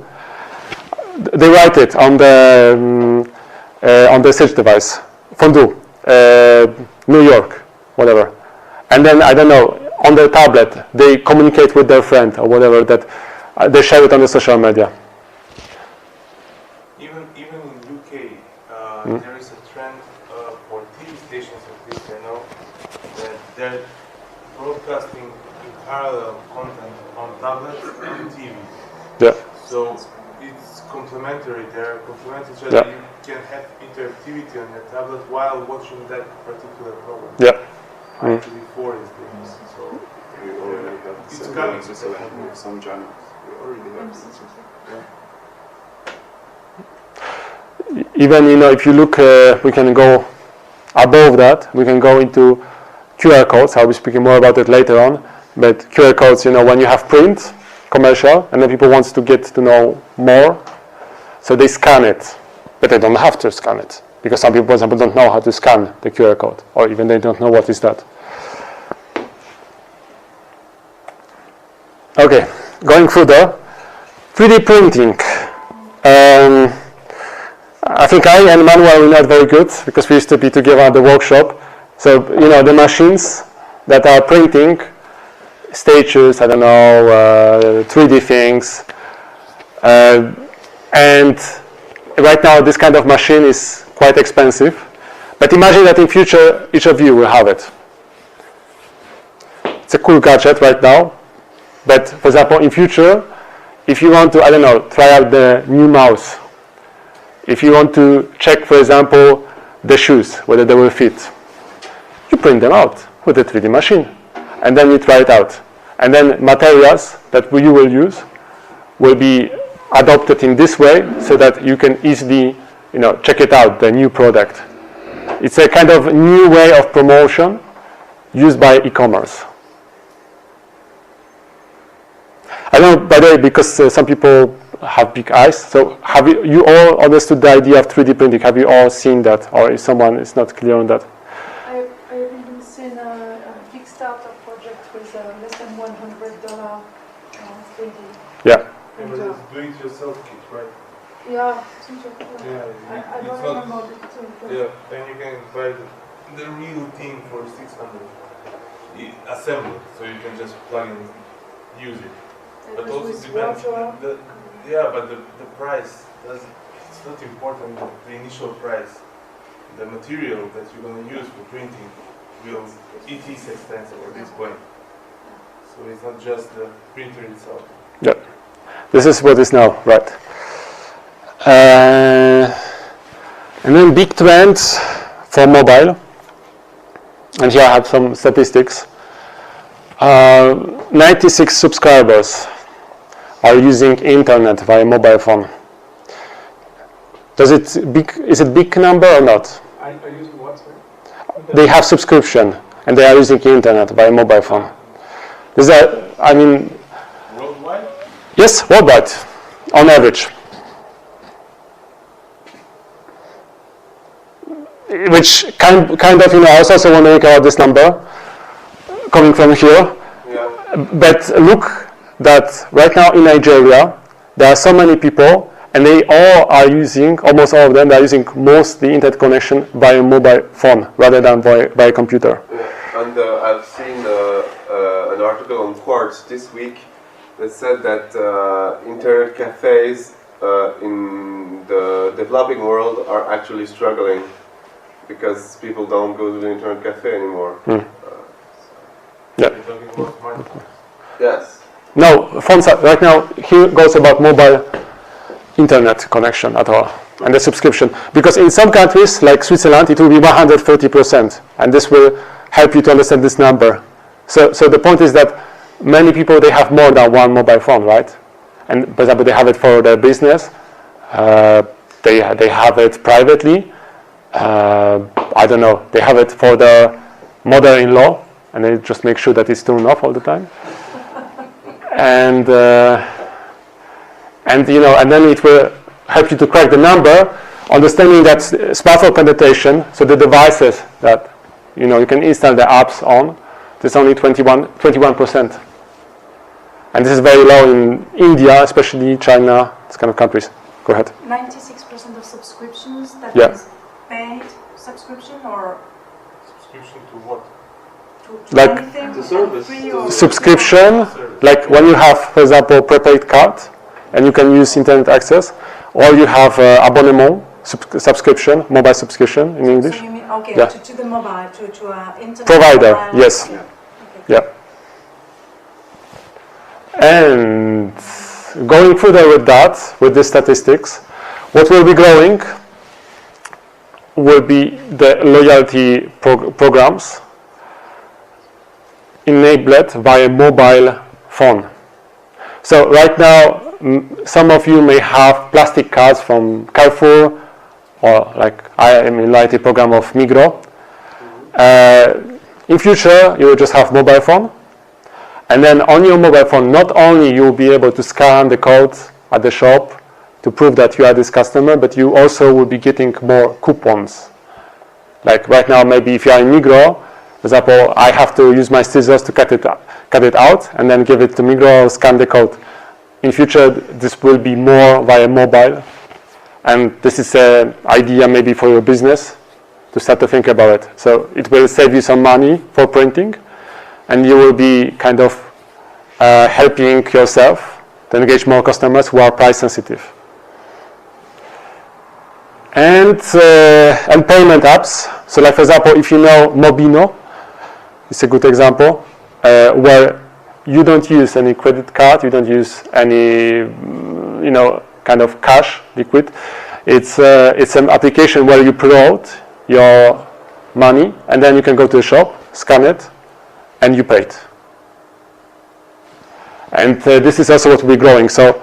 They write it on the search device, fondue, New York, whatever. And then, I don't know, on their tablet, they communicate with their friend or whatever, that they share it on the social media. Even in UK, there is a trend for TV stations, at least I know, that they're broadcasting in parallel content on tablets and TV. Yeah. So it's complementary. They're complementary, so that you can have interactivity on your tablet while watching that particular program. Yeah. Actually, 4 is things. So We already have it's coming. some channels. We already have Even, if you look, we can go above that. We can go into QR codes. I'll be speaking more about it later on. But QR codes, when you have print, commercial, and then people want to get to know more, so they scan it. But they don't have to scan it, because some people, for example, don't know how to scan the QR code, or even they don't know what is that. Okay, going further, 3D printing. I think I and Manuel were not very good, because we used to be together at the workshop. So, the machines that are printing statues, I don't know, 3D things. And right now, this kind of machine is quite expensive. But imagine that in future, each of you will have it. It's a cool gadget right now. But for example, in future, if you want to, I don't know, try out the new mouse, if you want to check, for example, the shoes, whether they will fit, you print them out with a 3D machine, and then you try it out. And then materials that you will use will be adopted in this way so that you can easily, check it out, the new product. It's a kind of new way of promotion used by e-commerce. I know, by the way, because some people have big eyes, so have you all understood the idea of 3D printing? Have you all seen that, or if someone is not clear on that? I've even seen a Kickstarter project with less than $100 3D. Yeah. But it's do-it-yourself kit, right? Yeah, Yeah, I don't it's not- remember the two. Yeah, and you can buy the real thing for 600 assembled, so you can just plug and use it. But It also was with depends. water. But the price it's not important. The initial price, the material that you're going to use for printing, it is expensive at this point. So it's not just the printer itself. Yeah. This is what is now, right? And then big trends for mobile. And here I have some statistics. 96 subscribers are using internet via mobile phone. Is it big number or not? I use what, sorry? They have subscription and they are using internet via mobile phone. Worldwide? Yes, worldwide, on average. Which kind of, I was also wondering about this number coming from here. Yeah. But look that right now in Nigeria, there are so many people, and they all are using, almost all of them, they are using mostly internet connection via mobile phone rather than via computer. Yeah. And I've seen an article on Quartz this week that said that internet cafes in the developing world are actually struggling because people don't go to the internet cafe anymore. Yeah. You're talking about smartphones. Yes. No, phones are, right now, here goes about mobile internet connection at all, and the subscription. Because in some countries, like Switzerland, it will be 130%, and this will help you to understand this number. So the point is that many people, they have more than one mobile phone, right? And for example, they have it for their business, they have it privately, I don't know, they have it for their mother-in-law, and they just make sure that it's turned off all the time. And then it will help you to crack the number, understanding that smartphone penetration, so the devices that you can install the apps on, there's only 21%. And this is very low in India, especially China, these kind of countries. Go ahead. 96% of subscriptions, that Yeah. is paid subscription or Subscription to what? to Like anything? the service. Free or Subscription, like when you have, for example, prepaid card, and you can use internet access, or you have abonnement, subscription, mobile subscription in English. So you mean, okay, Yeah. to the mobile, to internet Provider, mobile, yes. okay. Yeah. And going further with that, with the statistics, what will be growing will be the loyalty programs enabled via mobile phone. So right now, some of you may have plastic cards from Carrefour, or like I am in loyalty program of Migros. In future, you will just have mobile phone. And then on your mobile phone, not only you will be able to scan the code at the shop to prove that you are this customer, but you also will be getting more coupons. Like right now, maybe if you are in Migros, for example, I have to use my scissors to cut it out and then give it to Migros or scan the code. In future, this will be more via mobile. And this is an idea maybe for your business to start to think about it. So it will save you some money for printing, and you will be kind of helping yourself to engage more customers who are price sensitive. And payment apps. So like for example, if you know Mobino, it's a good example, where you don't use any credit card, you don't use any, kind of cash, liquid. It's an application where you put out your money, and then you can go to the shop, scan it, and you pay it. And this is also what we're growing. So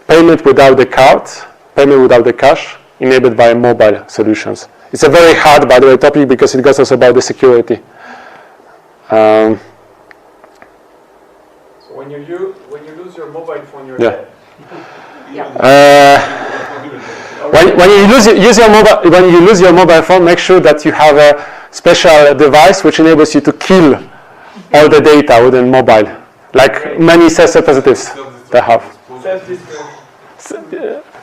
payment without the card, payment without the cash, enabled by mobile solutions. It's a very hard, by the way, topic because it goes also about the security. So when you lose your mobile phone, you're dead. When you lose your mobile phone, make sure that you have a special device which enables you to kill all the data within mobile, like many sales representatives they have.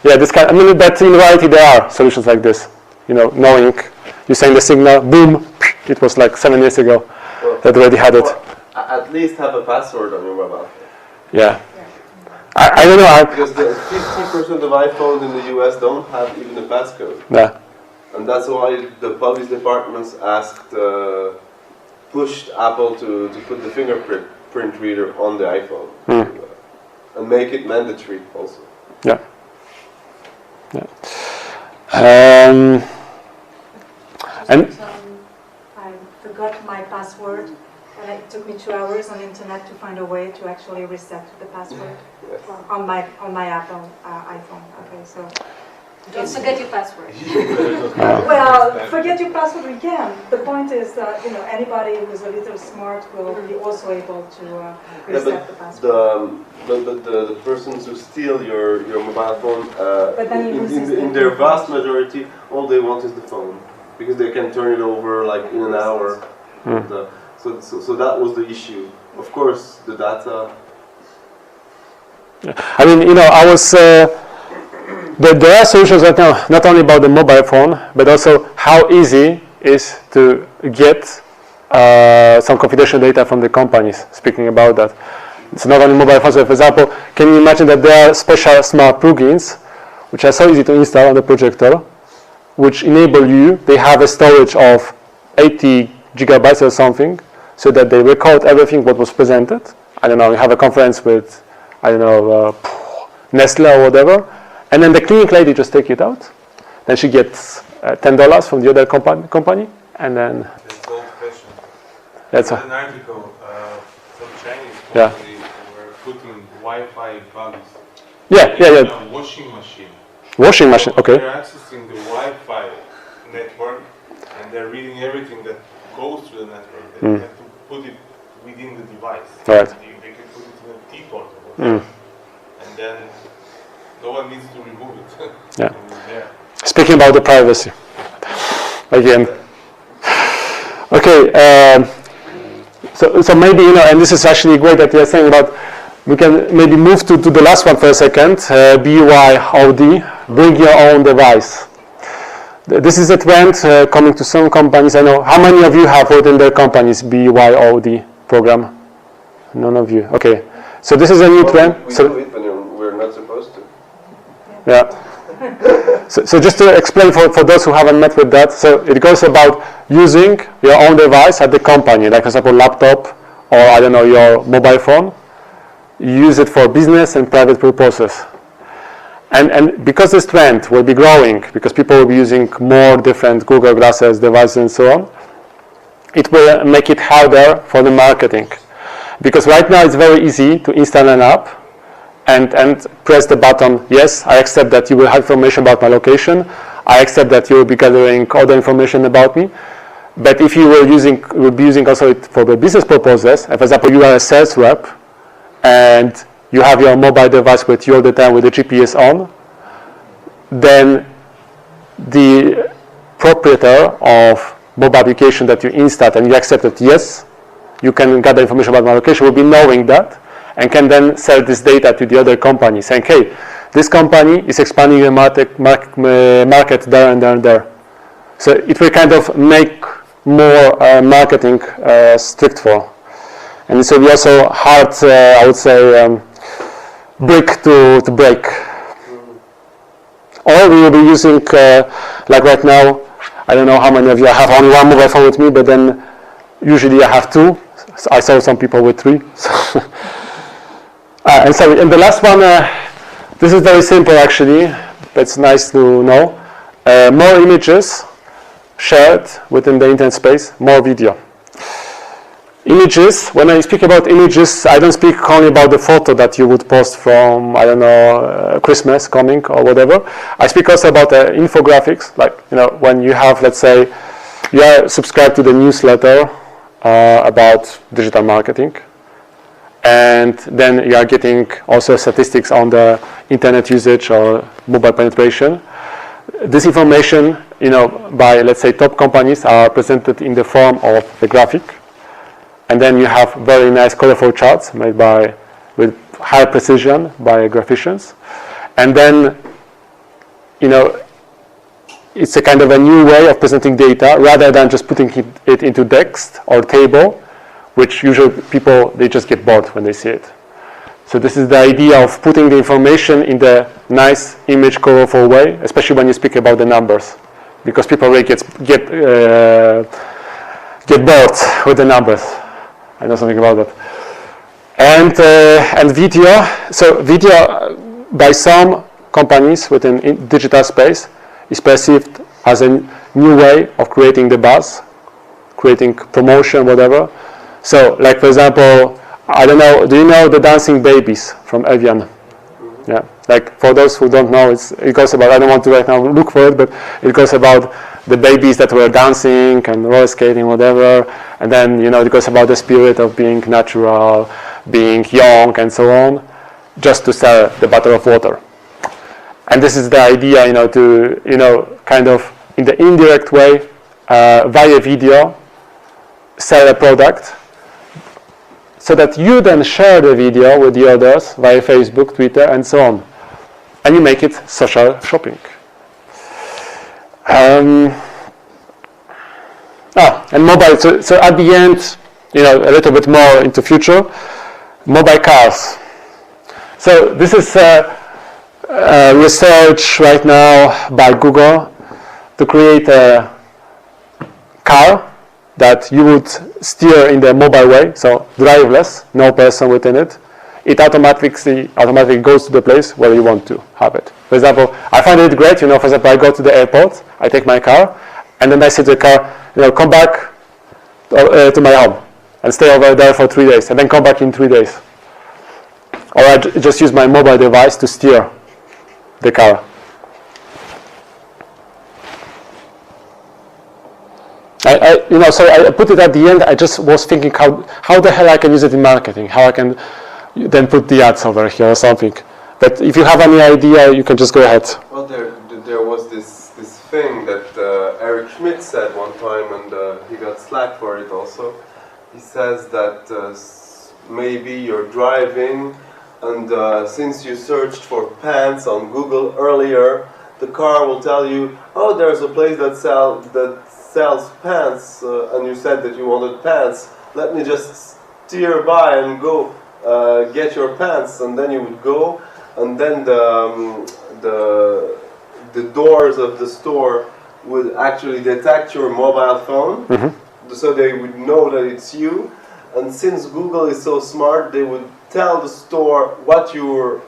Yeah, this kind. I mean, but in reality there are solutions like this. Knowing you send the signal, boom, it was like 7 years ago that already had it. At least have a password on your mobile. Yeah. I don't know. Because the 50% of iPhones in the US don't have even a passcode. Yeah. And that's why the police departments pushed Apple to put the fingerprint reader on the iPhone. And make it mandatory also. Yeah. And I forgot my password, and it took me 2 hours on the internet to find a way to actually reset the password on my Apple iPhone. Okay, so Don't forget your password. well, forget your password again. The point is that anybody who's a little smart will be also able to reset the password. The persons who steal your mobile phone, But then in their vast majority, all they want is the phone, because they can turn it over like in an hour. So that was the issue. Of course, the data. I mean, I was. There are solutions right now, not only about the mobile phone, but also how easy is to get some confidential data from the companies. Speaking about that, it's not only mobile phones. So for example, can you imagine that there are special smart plugins which are so easy to install on the projector, which enable you? They have a storage of 80 gigabytes or something, so that they record everything what was presented. I don't know. You have a conference with, Nestle or whatever. And then the clinic lady just take it out. Then she gets $10 from the other company, and then. That's old-fashioned. That's an article. Some Chinese company were putting Wi-Fi bugs. Yeah. In a washing machine. Washing machine. Okay. They're accessing the Wi-Fi network, and they're reading everything that goes through the network. They have to put it within the device. Right. They can put it in a teapot or whatever, and then. No one needs to remove it. Yeah. There. Speaking about the privacy, again. Okay. So maybe and this is actually great that you're saying about. We can maybe move to the last one for a second. BYOD, bring your own device. This is a trend coming to some companies. I know. How many of you have within their companies BYOD program? None of you. Okay. So this is a new trend. We do it when we're not supposed to. Yeah. So just to explain for those who haven't met with that, so it goes about using your own device at the company, like for example laptop or your mobile phone. You use it for business and private purposes. And because this trend will be growing, because people will be using more different Google Glasses devices and so on, it will make it harder for the marketing. Because right now it's very easy to install an app and press the button, yes, I accept that you will have information about my location. I accept that you will be gathering other information about me. But if you will be using also it for the business purposes, for example, you are a sales rep and you have your mobile device with you all the time with the GPS on, then the proprietor of mobile application that you installed and you accept that, yes, you can gather information about my location, will be knowing that, and can then sell this data to the other company, saying, hey, this company is expanding the market there and there and there. So it will kind of make more marketing strict for. And it will be also hard, I would say, brick to break. Or we will be using, like right now, I don't know how many of you have only one mobile phone with me, but then usually I have 2. I saw some people with 3. And the last one, this is very simple actually, but it's nice to know. More images shared within the internet space, more video. Images, when I speak about images, I don't speak only about the photo that you would post from, I don't know, Christmas coming or whatever. I speak also about infographics, like, when you have, let's say, you are subscribed to the newsletter about digital marketing, and then you are getting also statistics on the internet usage or mobile penetration. This information, by, let's say, top companies are presented in the form of a graphic. And then you have very nice colorful charts made with high precision by graphicians. And then, it's a kind of a new way of presenting data rather than just putting it into text or table, which usually people, they just get bored when they see it. So this is the idea of putting the information in the nice image, colorful way, especially when you speak about the numbers, because people really get bored with the numbers. I know something about that. And video. So video, by some companies within digital space, is perceived as a new way of creating the buzz, creating promotion, whatever. So, like for example, I don't know, do you know the dancing babies from Evian? Yeah. Like for those who don't know, it goes about, I don't want to right now look for it, but it goes about the babies that were dancing and roller skating, whatever, and then, it goes about the spirit of being natural, being young, and so on, just to sell the bottle of water. And this is the idea, to, kind of, in the indirect way, via video, sell a product, so that you then share the video with the others via Facebook, Twitter, and so on. And you make it social shopping. And mobile, so at the end, a little bit more into future, mobile cars. So this is research right now by Google to create a car that you would steer in the mobile way, so driveless, no person within it. It automatically goes to the place where you want to have it. For example, I find it great, for example, I go to the airport, I take my car, and then I say to the car, come back to my home and stay over there for 3 days, and then come back in 3 days. Or I just use my mobile device to steer the car. So I put it at the end. I just was thinking how the hell I can use it in marketing, how I can then put the ads over here or something. But if you have any idea, you can just go ahead. Well, there was this thing that Eric Schmidt said one time, and he got slack for it also. He says that maybe you're driving, and since you searched for pants on Google earlier, the car will tell you, oh, there's a place that sells pants, and you said that you wanted pants. Let me just steer by and go get your pants, and then you would go, and then the doors of the store would actually detect your mobile phone, so they would know that it's you. And since Google is so smart, they would tell the store what your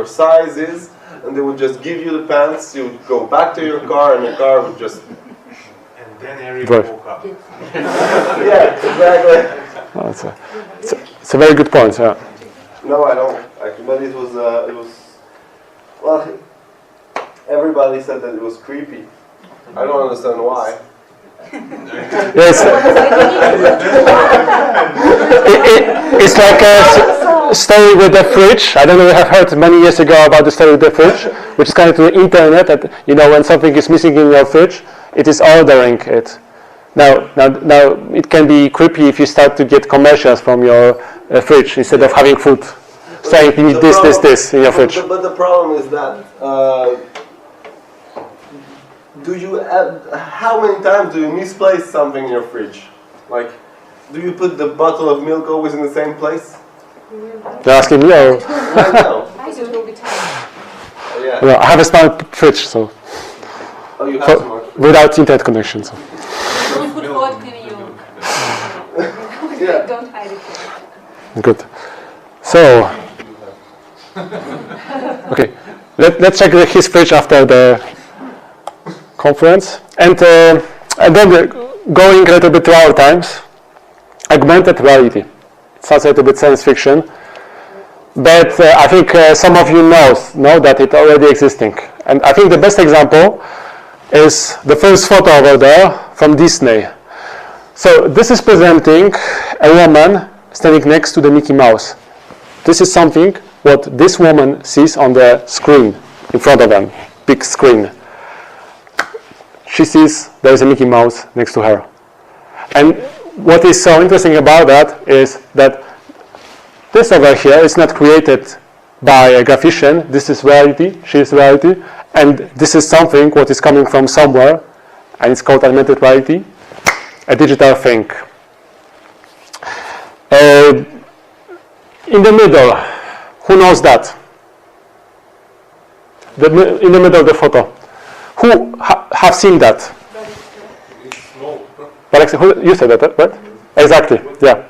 size is, and they would just give you the pants. You would go back to your car, and the car would just. And then Eric woke up. Yeah, exactly. Oh, it's a very good point. Yeah. No, I don't. But it was. Well, everybody said that it was creepy. I don't understand why. Yes. It's like a story with the fridge. I don't know if you have heard many years ago about the story with the fridge, which is kind of to the internet that, when something is missing in your fridge, it is ordering it. Now it can be creepy if you start to get commercials from your fridge instead of having food. Saying you need this in your fridge. But the problem is that how many times do you misplace something in your fridge? Like, do you put the bottle of milk always in the same place? You're asking me, or? I know. I do it all the time. Yeah. Well, I have a smart fridge, so Oh, you have smart fridge. without internet connection. So. Don't put hot in your Yeah. Don't hide it. Good. So, okay, let's check his page after the conference, and then going a little bit to our times. Augmented reality. It sounds a little bit science fiction, but I think some of you know that it's already existing. And I think the best example is the first photo over there from Disney. So this is presenting a woman standing next to the Mickey Mouse. This is something what this woman sees on the screen in front of them, big screen. She sees there is a Mickey Mouse next to her. And what is so interesting about that is that this over here is not created by a graphician. This is reality, she is reality, and this is something what is coming from somewhere, and it's called augmented reality, a digital thing. In the middle, who knows that? In the middle of the photo. Who have seen that? You said that, right? Exactly, yeah.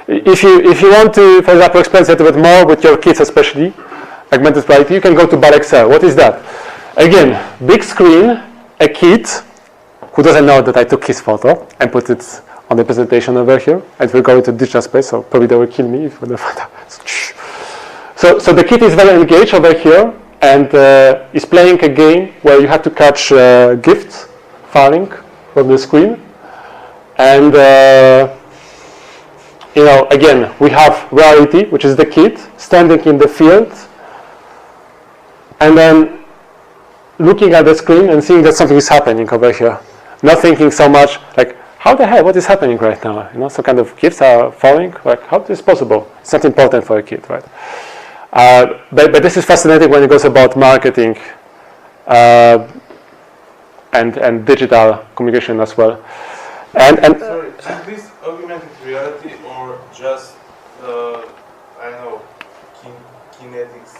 If you want to, for example, explain it a bit more with your kids especially, augmented reality, you can go to Balexcel. What is that? Again, big screen, a kid who doesn't know that I took his photo and put it on the presentation over here, and we'll go into digital space, so probably they will kill me if they find out. So the kid is very engaged over here, and is playing a game where you have to catch gifts falling from the screen. And again, we have reality, which is the kid standing in the field, and then looking at the screen and seeing that something is happening over here. Not thinking so much like, how the hell, what is happening right now? Some kind of gifts are falling. Like, how is this possible? It's not important for a kid, right? But this is fascinating when it goes about marketing and digital communication as well. Sorry, is this augmented reality or just, I don't know, kinetics,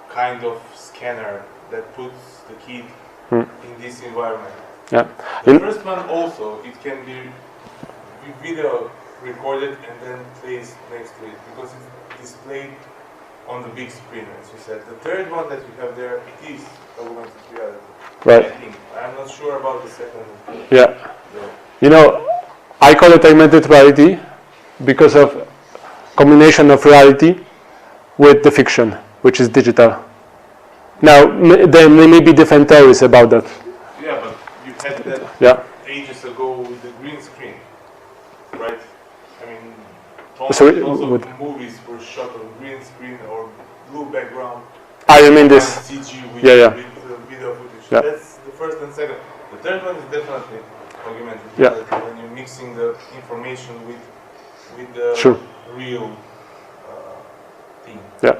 kind of scanner that puts the kid in this environment? Yeah. The first one also, it can be video recorded and then placed next to it because it's displayed on the big screen, as you said. The third one that you have there, it is augmented reality. Right. I think. I'm not sure about the second. Yeah. I call it augmented reality because of combination of reality with the fiction, which is digital. Now, there may be different theories about that. Yeah, but you had that ages ago with the green screen, right? I mean, most of movies were shot on green screen or blue background. You mean this? CG with, with video footage. Yeah. That's the first and second. The third one is definitely augmented reality when you're mixing the information with the real thing. Yeah.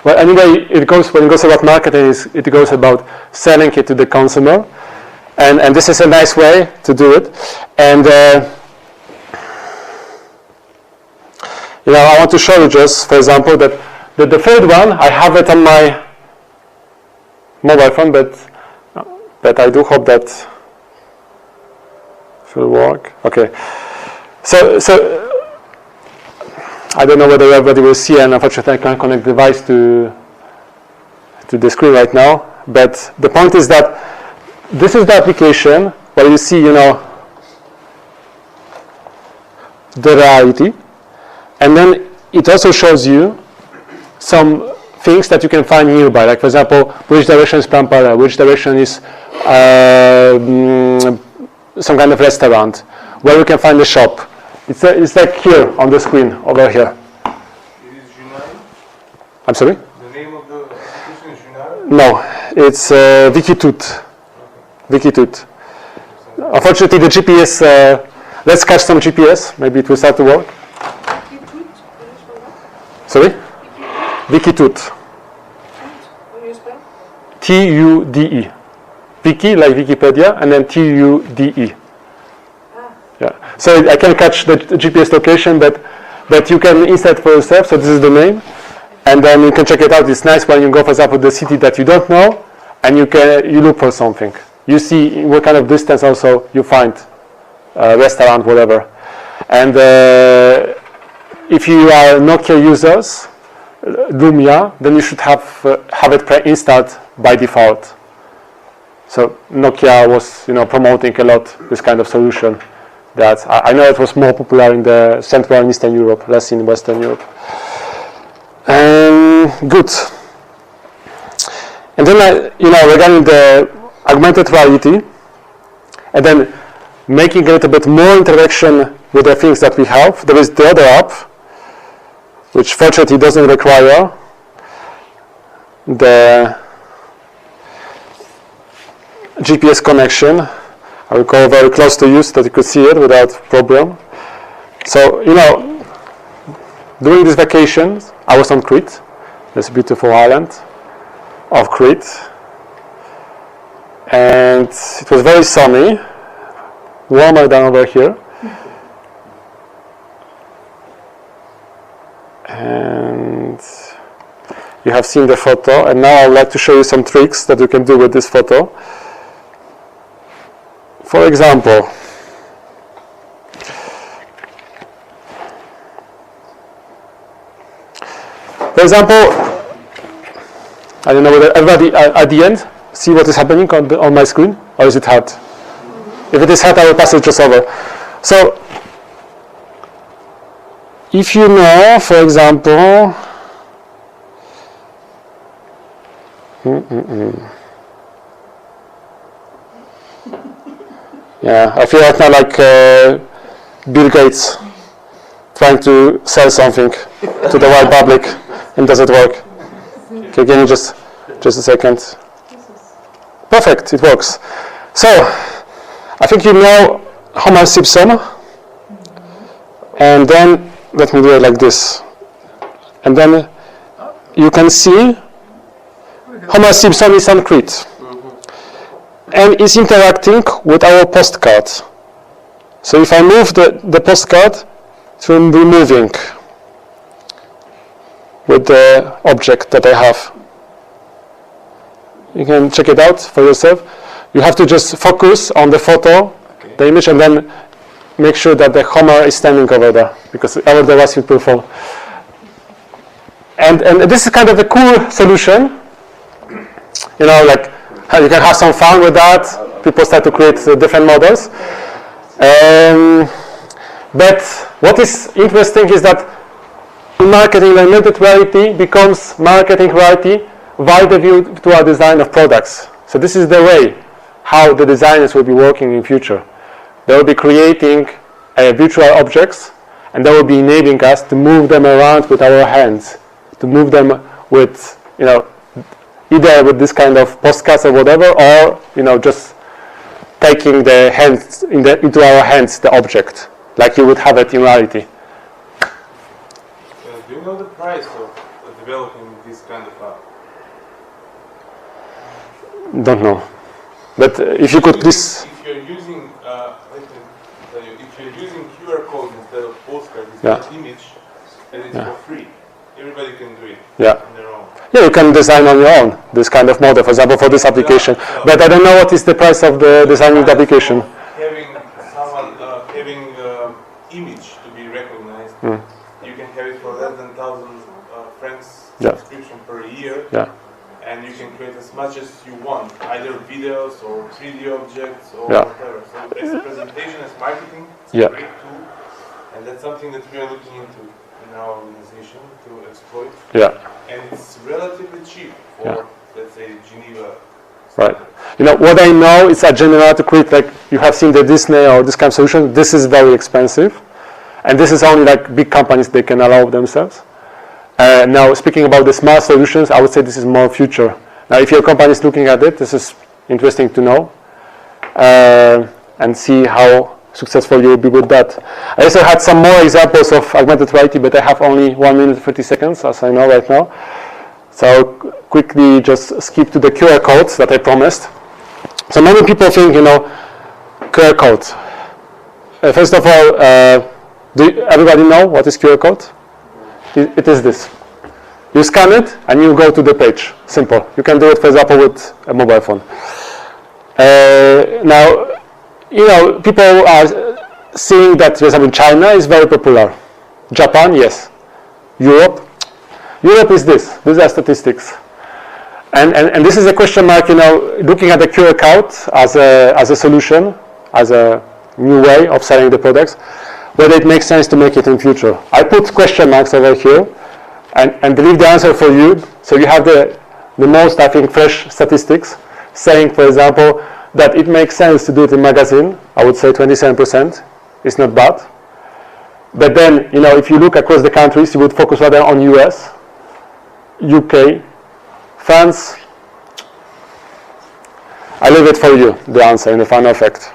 Well, anyway, when it goes about marketing, it goes about selling it to the consumer, and this is a nice way to do it. And I want to show you just, for example, that the third one, I have it on my mobile phone, but I do hope that it will work. Okay. So I don't know whether everybody will see, and unfortunately I can't connect the device to the screen right now. But the point is that this is the application where you see, the reality, and then it also shows you some things that you can find nearby, like for example, which direction is Prampala, which direction is some kind of restaurant, where you can find a shop. It's like here on the screen over here. It is Junai? I'm sorry? The name of the application is Junai? No, it's Wikitut. Wikitut. Unfortunately, the GPS. Let's catch some GPS. Maybe it will start to work. Sorry? Wikitut. How do you spell? Tude. Wiki like Wikipedia, and then Tude. Yeah. So I can catch the GPS location, but you can insert for yourself. So this is the name, and then you can check it out. It's nice when you go, for example, the city that you don't know, and you look for something. You see what kind of distance also you find restaurant, whatever. And if you are Nokia users, Lumia, then you should have it pre-installed by default. So Nokia was, promoting a lot this kind of solution. That I know it was more popular in the Central and Eastern Europe, less in Western Europe. Good. And then, regarding the augmented reality, and then making a little bit more interaction with the things that we have, there is the other app, which fortunately doesn't require the GPS connection. I will go very close to you so that you could see it without problem. So, during this vacation, I was on Crete, this beautiful island of Crete, and it was very sunny, warmer than over here. And you have seen the photo, and now I would like to show you some tricks that you can do with this photo. For example, I don't know whether everybody at the end see what is happening on my screen, or is it hard? If it is hard, I will pass it just over. So, if you know, for example, yeah, I feel right now like Bill Gates trying to sell something to the wide public, and does it work? Okay, can you just a second? Perfect, it works. So, I think you know Homer Simpson, and then let me do it like this, and then you can see Homer Simpson is on Crete. And is interacting with our postcard. So if I move the postcard, it will be moving with the object that I have. You can check it out for yourself. You have to just focus on the photo, the image, and then make sure that the Homer is standing over there, because otherwise it will fall. And this is kind of a cool solution. Like, you can have some fun with that. People start to create different models. But what is interesting is that in marketing, augmented reality becomes marketing reality via the view to our design of products. So this is the way how the designers will be working in future. They will be creating virtual objects, and they will be enabling us to move them around with our hands, to move them with, either with this kind of postcards or whatever, or just taking the hands into our hands the object, like you would have it in reality. Do you know the price of developing this kind of app? Don't know, but if you could please. If you're using, if you're using QR code instead of postcard, it's Yeah. an image, and it's for free. Everybody can do it Yeah. on their own. Yeah, you can design on your own this kind of model, for example, for this application. But I don't know what is the price of the designing the application. Having someone image to be recognized, you can have it for less than 1,000 francs subscription per year, and you can create as much as you want, either videos or 3D objects or whatever. So as a presentation, as marketing, it's a great tool, and that's something that we are looking into in our organization to exploit. And it's relatively cheap for, let's say, Geneva. Right. What I know is at Geneva to create, like you have seen the Disney or this kind of solution, this is very expensive. And this is only like big companies, they can allow themselves. Now, speaking about the smart solutions, I would say this is more future. Now, if your company is looking at it, this is interesting to know and see how successful you will be with that. I also had some more examples of augmented reality, but I have only 1 minute 30 seconds, as I know right now. So I'll quickly just skip to the QR codes that I promised. So many people think, QR code. First of all, do everybody know what is QR code? It is this. You scan it and you go to the page. Simple. You can do it, for example, with a mobile phone. Now, people are seeing that, for example, China is very popular. Japan, yes. Europe is this. These are statistics. And this is a question mark, looking at the QR code as a solution, as a new way of selling the products, whether it makes sense to make it in future. I put question marks over here and leave the answer for you. So you have the most, I think, fresh statistics saying, for example, that it makes sense to do it in magazine. I would say 27%. It's not bad. But then, if you look across the countries, you would focus rather on US, UK, France. I leave it for you, the answer in the final effect.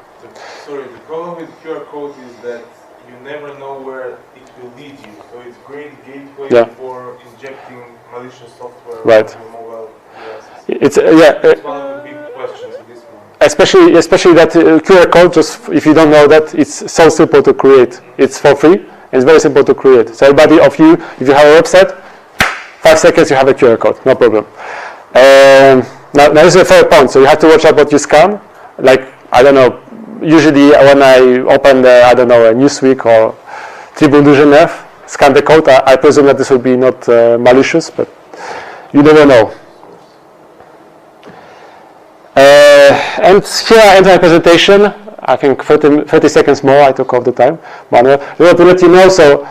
Sorry, the problem with QR code is that you never know where it will lead you. So it's a great gateway for injecting malicious software into your mobile devices. It's one of the big questions in this one. Especially that QR code, just if you don't know that, it's so simple to create. It's for free, and it's very simple to create. So everybody of you, if you have a website, 5 seconds you have a QR code, no problem. Now this is a fair point, so you have to watch out what you scan. Like, I don't know, usually when I open a Newsweek or Tribune de Genève, scan the code, I presume that this will be not malicious, but you never know. And here I end my presentation. I think 30 seconds more I took off the time. Manuel, I want to let you know, so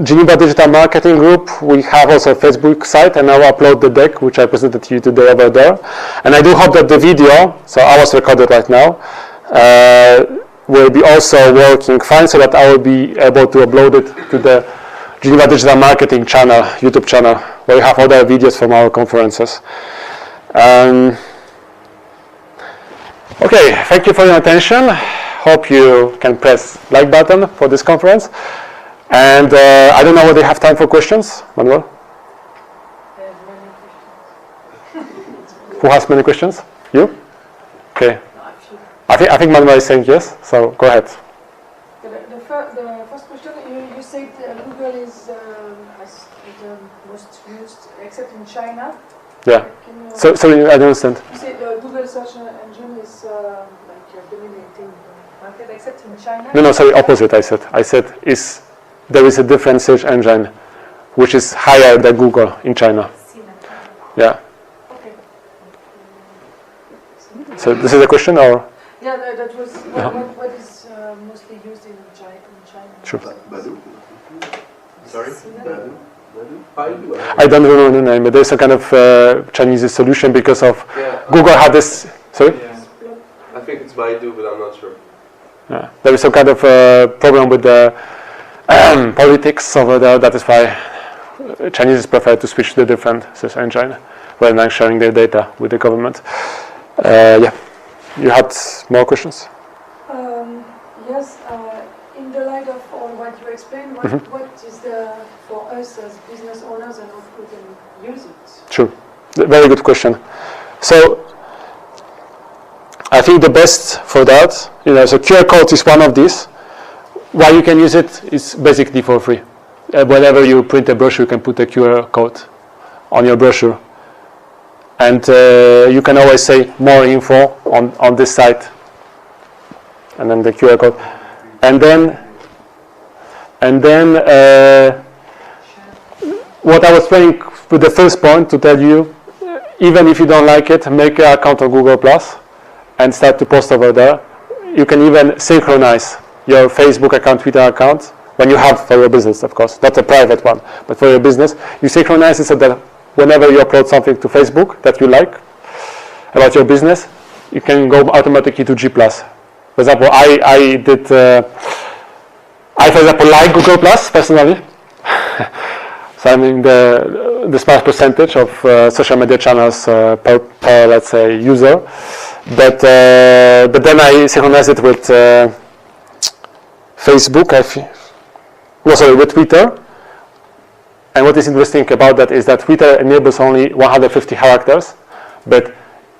Geneva Digital Marketing Group, we have also a Facebook site, and I will upload the deck which I presented to you today over there. And I do hope that the video, so I was recorded right now, will be also working fine, so that I will be able to upload it to the Geneva Digital Marketing channel, YouTube channel, where we have other videos from our conferences. Okay, thank you for your attention. Hope you can press like button for this conference. And I don't know whether you have time for questions, Manuel? There's many questions. Who has many questions? You? Okay. No, actually. I think Manuel is saying yes, so go ahead. The first question, you said Google is the most used, except in China. Yeah. Sorry, I don't understand. You said Google search engine is dominating the market, except in China? No, sorry, opposite I said. I said there is a different search engine which is higher than Google in China. Yeah. Okay. So this is a question, or? Yeah, that was what is mostly used in China. Sure. Badu? Sorry? Badu? Baidu? I don't remember the name, but there's a kind of Chinese solution because of Google had this. Sorry? I think it's Baidu, but I'm not sure. Yeah. There is some kind of problem with the politics over there. That is why Chinese prefer to switch to a different search engine rather than sharing their data with the government. Yeah. You had more questions? Yes. In the light of all what you explained, what is for us as business owners and how we can use it? Sure. Very good question. So I think the best for that, so QR code is one of these. Why you can use it is basically for free. Whenever you print a brochure, you can put a QR code on your brochure. And you can always say more info on this site. And then the QR code. And then what I was trying with the first point to tell you, even if you don't like it, make an account on Google Plus and start to post over there. You can even synchronize your Facebook account, Twitter account, when you have for your business, of course, not a private one, but for your business. You synchronize it so that whenever you upload something to Facebook that you like about your business, you can go automatically to G+. For example, I for example, like Google Plus personally. So I'm in the smart percentage of social media channels per let's say user, but then I synchronize it with Facebook. With Twitter. And what is interesting about that is that Twitter enables only 150 characters, but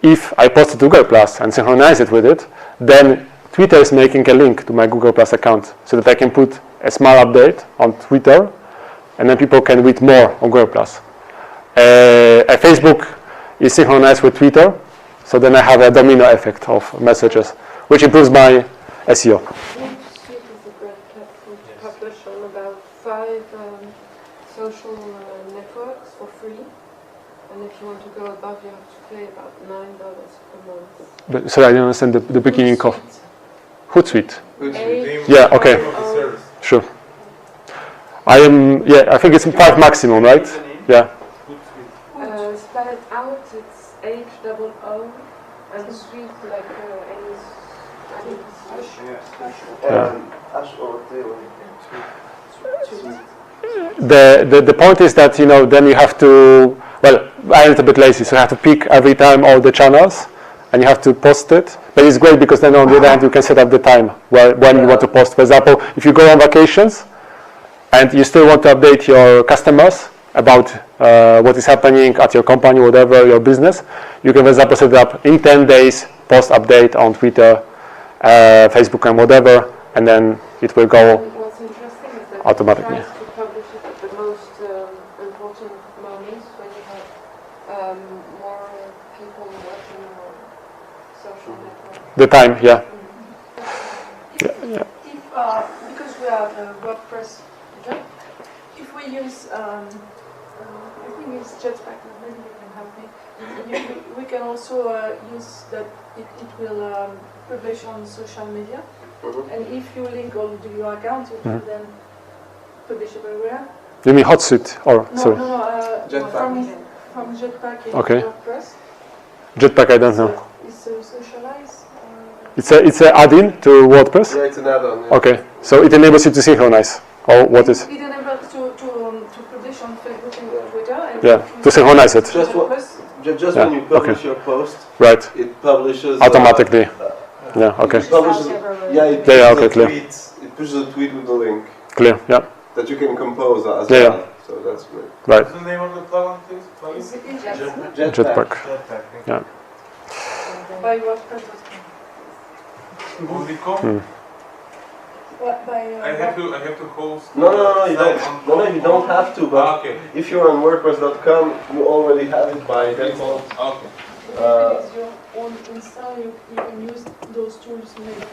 if I post it to Google Plus and synchronize it with it, then Twitter is making a link to my Google Plus account so that I can put a small update on Twitter, and then people can read more on Google Plus. Facebook is synchronized with Twitter, so then I have a domino effect of messages, which improves my SEO. social networks for free, and if you want to go above, you have to pay about $9 per month. But sorry, I didn't understand the beginning of Hootsuite. Eight. Yeah, okay. $8. Sure. I think it's 5 maximum, right? Yeah. Spell it out, it's H-O-O, and suite like any, I think The point is that, then you have to, well, I'm a bit lazy, so you have to pick every time all the channels, and you have to post it. But it's great because then on the other hand, you can set up the time when you want to post. For example, if you go on vacations, and you still want to update your customers about what is happening at your company, whatever, your business, you can, for example, set it up in 10 days, post update on Twitter, Facebook, and whatever, and then it will go what's interesting is that automatically. you try to publish it at the most important moments when you have more people watching your social network. The time, yeah. If, because we are a WordPress job, if we use, I think it's Jetpack, maybe you can help me. We can also use that it will publish on social media, and if you link all to your account, you can then publish everywhere. You mean Hootsuite? Or, No, sorry. Jetpack. From Jetpack in Okay. WordPress. Jetpack, I don't know. It's socialized. It's an add-in to WordPress? Yeah, it's an add-on. Yeah. Okay, so it enables you to synchronize. Or what is? It enables to publish on Facebook and Twitter. And Yeah, to synchronize it. Just what- Just when you publish your post, Right, it publishes automatically. Yeah, okay. It publishes, it Yeah, pushes okay, a clear. tweet. It pushes a tweet with the link Clear, yeah, that you can compose as Yeah, well. So that's great. right. What's the name of the plugin, please? Is it Plugin? Jetpack. Jetpack. Yeah. by WordPress.com? Only com? By, I have to host. No, you don't. No, you don't have to. But Okay. if you're on WordPress.com, you already have it by default. Okay. If it is your own install, you can use those tools maybe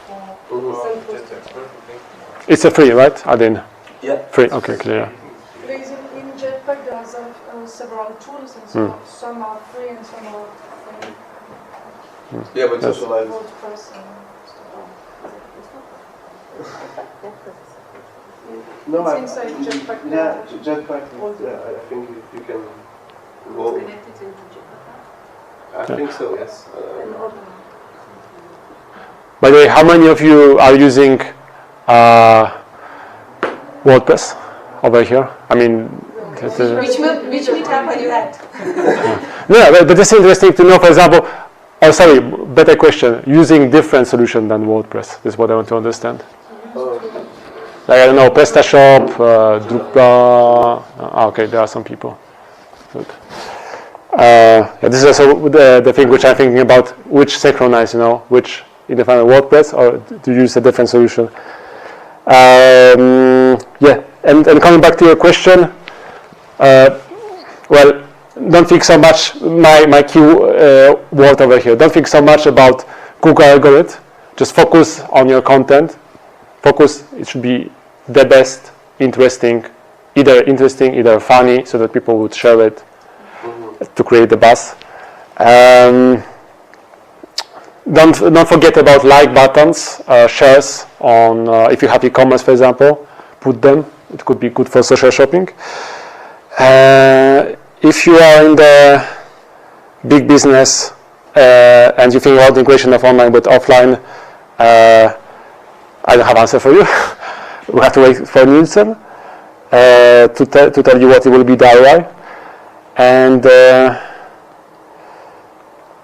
for self-hosted. Jetpack, perfect. It's a free, right? Add-in. Yeah. Free, okay, clear. Because in Jetpack there are several tools, and some are free and some are Yeah, but Yes. socialize. WordPress and No, it's inside Jetpack. Yeah, Jetpack. Yeah, I think you can. Well, I think so. Yes. and other. By the way, how many of you are using WordPress over here? I mean, Which meetup are you at? no, but it's interesting to know, for example, better question, using different solution than WordPress is what I want to understand. Like, I don't know, PrestaShop, Drupal, okay, there are some people. Good. This is also the thing which I'm thinking about, which synchronize, which either find a WordPress or to use a different solution. Yeah, and coming back to your question, well, don't think so much, my key word over here, don't think so much about Google algorithm, just focus on your content. Focus, it should be the best, interesting, either funny, so that people would share it to create the buzz. Don't forget about like buttons, shares on, if you have e-commerce, for example, put them. It could be good for social shopping. If you are in the big business and you think about the integration of online with offline, I don't have an answer for you. We have to wait for Nielsen to tell you what it will be the ROI. And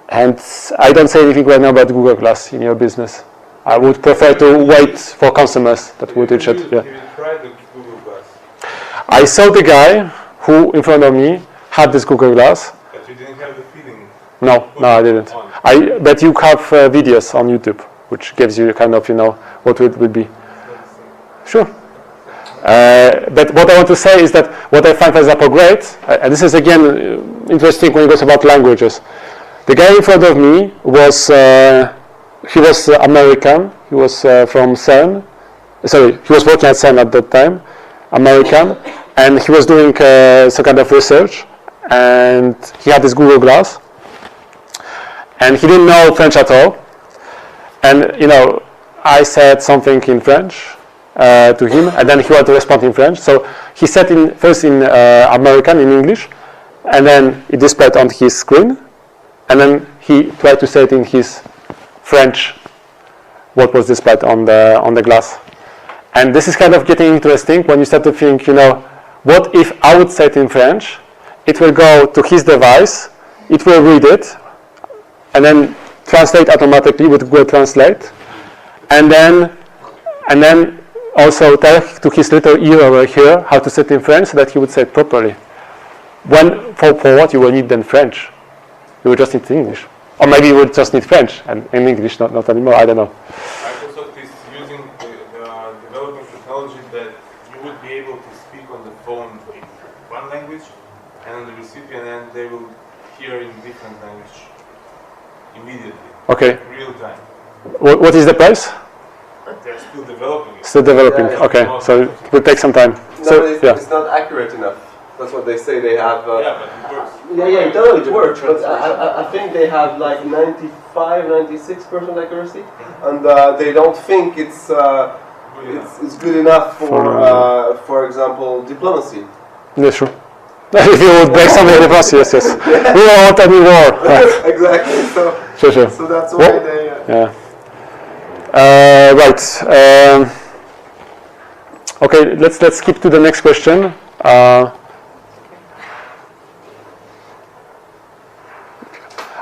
I don't say anything right now about Google Glass in your business. I would prefer to wait for consumers that would reach it. Yeah. Have you tried the Google Glass? I saw the guy who, in front of me, had this Google Glass. But you didn't have the feeling. No, I didn't. But you have videos on YouTube, which gives you kind of, what it would be. Sure. But what I want to say is that what I find, for example, great, and this is again interesting when it goes about languages. The guy in front of me was, he was American, he was from CERN, sorry, he was working at CERN at that time, American, and he was doing some kind of research, and he had this Google Glass, and he didn't know French at all, and I said something in French to him, and then he wanted to respond in French. So he said first in American, in English, and then it displayed on his screen, and then he tried to say it in his French, what was displayed on the glass. And this is kind of getting interesting when you start to think, what if I would say it in French, it will go to his device, it will read it, and then translate automatically with Google Translate, and then also tell to his little ear over here how to say it in French so that he would say it properly. For what you will need then French? You will just need English. Or maybe you would just need French and in English, not anymore, I don't know. Microsoft is using developing technology that you would be able to speak on the phone in one language, and on the recipient end they will hear in different language immediately. Okay. Real time. What is the price? They're still developing it. Still developing. Yeah, Okay, so it will take some time. No, So it's not accurate enough. That's what they say. They have. Yeah, but it works. Yeah, it works. But I think they have like 95, 96% accuracy, and they don't think it's good enough for example, diplomacy. Yeah, sure. If you would break something in the process, yes. We don't want any war. Right. Exactly. Sure. So that's why Well, they. Yeah. Right. Okay. Let's skip to the next question.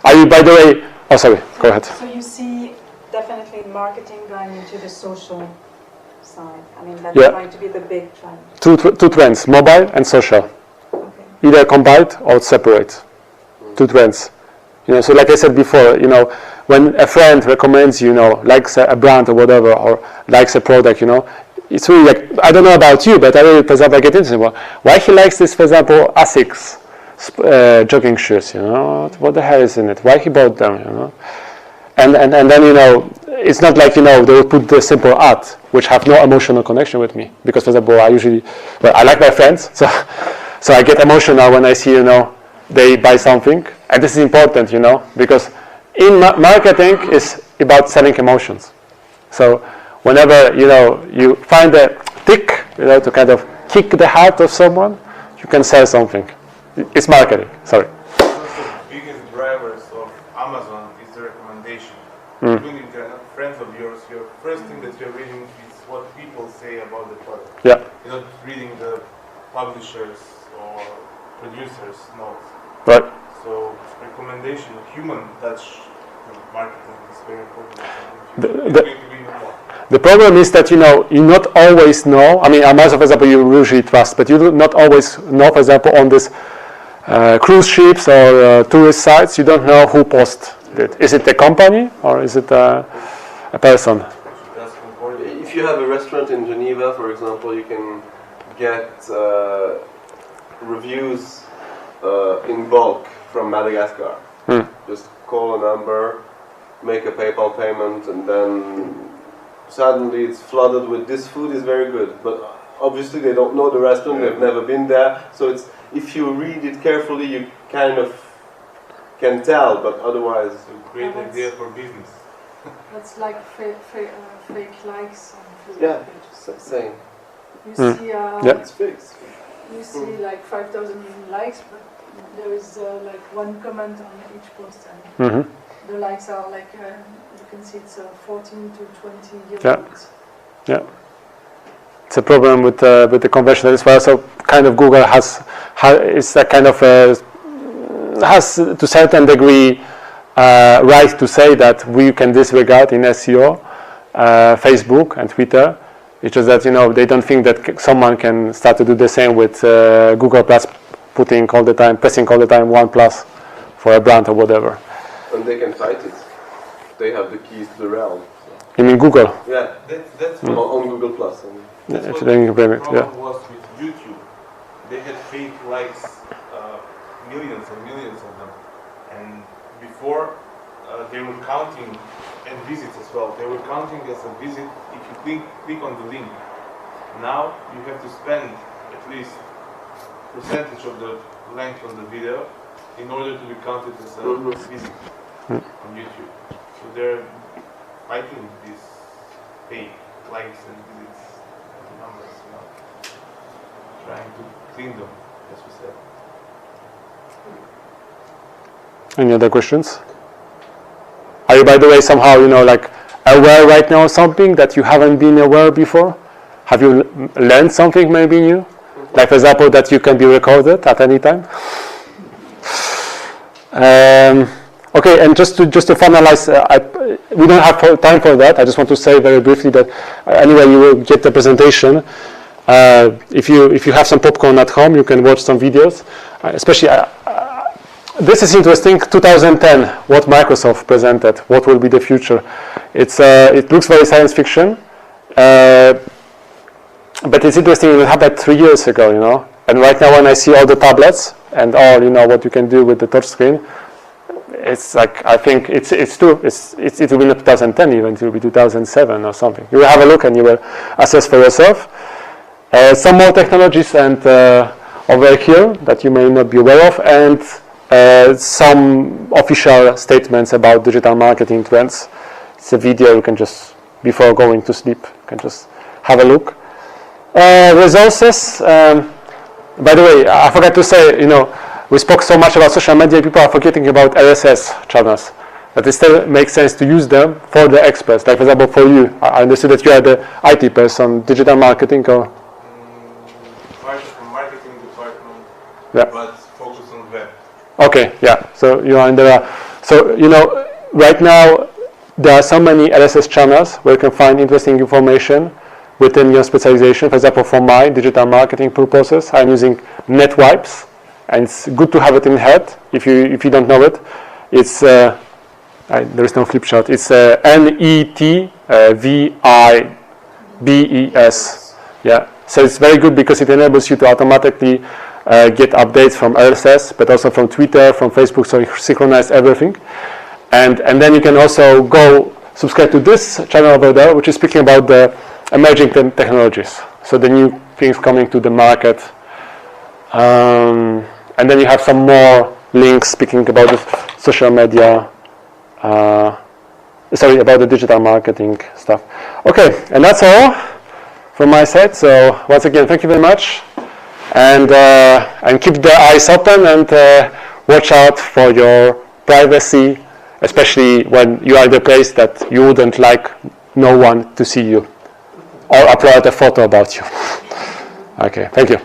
Are you, by the way? Oh, sorry. Go ahead. So you see definitely marketing going into the social side. I mean, that's Yeah. going to be the big trend. Two trends: mobile and social. Okay. Either combined or separate. Two trends. So like I said before, when a friend recommends likes a brand or whatever, or likes a product, it's really like, I don't know about you, but I really, for example, I get into why he likes this, for example, Asics jogging shoes, what the hell is in it? Why he bought them, And then, it's not like, they would put the simple ad, which have no emotional connection with me. Because, for example, I like my friends, so I get emotional when I see, they buy something. And this is important, because in marketing is about selling emotions. So whenever, you find a tick, to kind of kick the heart of someone, you can sell something. It's marketing, sorry. One of the biggest drivers of Amazon is the recommendation. Even if they're not friends of yours, your first thing that you're reading is what people say about the product. Yeah. You're not reading the publishers or producers' notes. Right. So recommendation, human touch marketing is very important. The problem is that, you not always know, I mean, Amazon, for example, you usually trust, but you do not always know, for example, on this cruise ships or tourist sites, you don't know who posted it. Is it a company or is it a person? If you have a restaurant in Geneva, for example, you can get reviews in bulk from Madagascar. Just call a number, make a PayPal payment, and then suddenly it's flooded with this food is very good. But obviously they don't know the restaurant, they've never been there. So it's, if you read it carefully, you kind of can tell, but otherwise... It's a great idea for business. That's like fake likes on Facebook Yeah, pages. same. You see, Yeah. It's fixed. you see like 5,000 likes, but there is like one comment on each post, and the likes are like you can see it's 14 to 20 years Yeah. old. Yeah. It's a problem with the convention as well. So kind of Google has a kind of has to a certain degree right to say that we can disregard in SEO Facebook and Twitter. It's just that they don't think that someone can start to do the same with Google Plus, pressing all the time 1+ for a brand or whatever. And they can fight it. They have the keys to the realm. You mean Google? Yeah, That's on Google Plus. That's Yeah, what then you the blame it, problem was with YouTube. They had fake likes, millions and millions of them. And before, they were counting, and visits as well, they were counting as a visit if you click on the link. Now you have to spend at least percentage of the length of the video in order to be counted as a visit on YouTube. So there, I think these paid likes and visits numbers, you know, trying to clean them, as we said. Any other questions? Are you, by the way, somehow, you know, like aware right now of something that you haven't been aware before? Have you learned something maybe new? Like, for example, that you can be recorded at any time? Okay, and just to finalize, we don't have time for that. I just want to say very briefly that anyway, you will get the presentation. If you have some popcorn at home, you can watch some videos. Especially, this is interesting. 2010, what Microsoft presented. What will be the future? It looks very science fiction, but it's interesting. It happened 3 years ago, you know. And right now, when I see all the tablets and all, you know, what you can do with the touch screen, it's like, I think it will be not 2010 even, it will be 2007 or something. You will have a look and you will assess for yourself. Some more technologies and over here that you may not be aware of, and some official statements about digital marketing trends. It's a video you can just, before going to sleep, you can just have a look. Resources. By the way, I forgot to say, you know, we spoke so much about social media, people are forgetting about RSS channels. But it still makes sense to use them for the experts. Like, for example, for you, I understood that you are the IT person, digital marketing, or? Part of the marketing department, Yeah. but focus on web. Okay, yeah. So you are in the. So, you know, right now there are so many RSS channels where you can find interesting information within your specialization. For example, for my digital marketing purposes, I'm using NetWipes. And it's good to have it in head if you don't know it. It's there is no flip chart. It's NETVIBES. Yeah. So it's very good because it enables you to automatically get updates from RSS, but also from Twitter, from Facebook. So you synchronize everything, and then you can also go subscribe to this channel over there, which is speaking about the emerging technologies. So the new things coming to the market. And then you have some more links speaking about the social media, about the digital marketing stuff. Okay, and that's all from my side. So once again, thank you very much, and keep the eyes open and watch out for your privacy, especially when you are in the place that you wouldn't like no one to see you or upload a photo about you. Okay, thank you.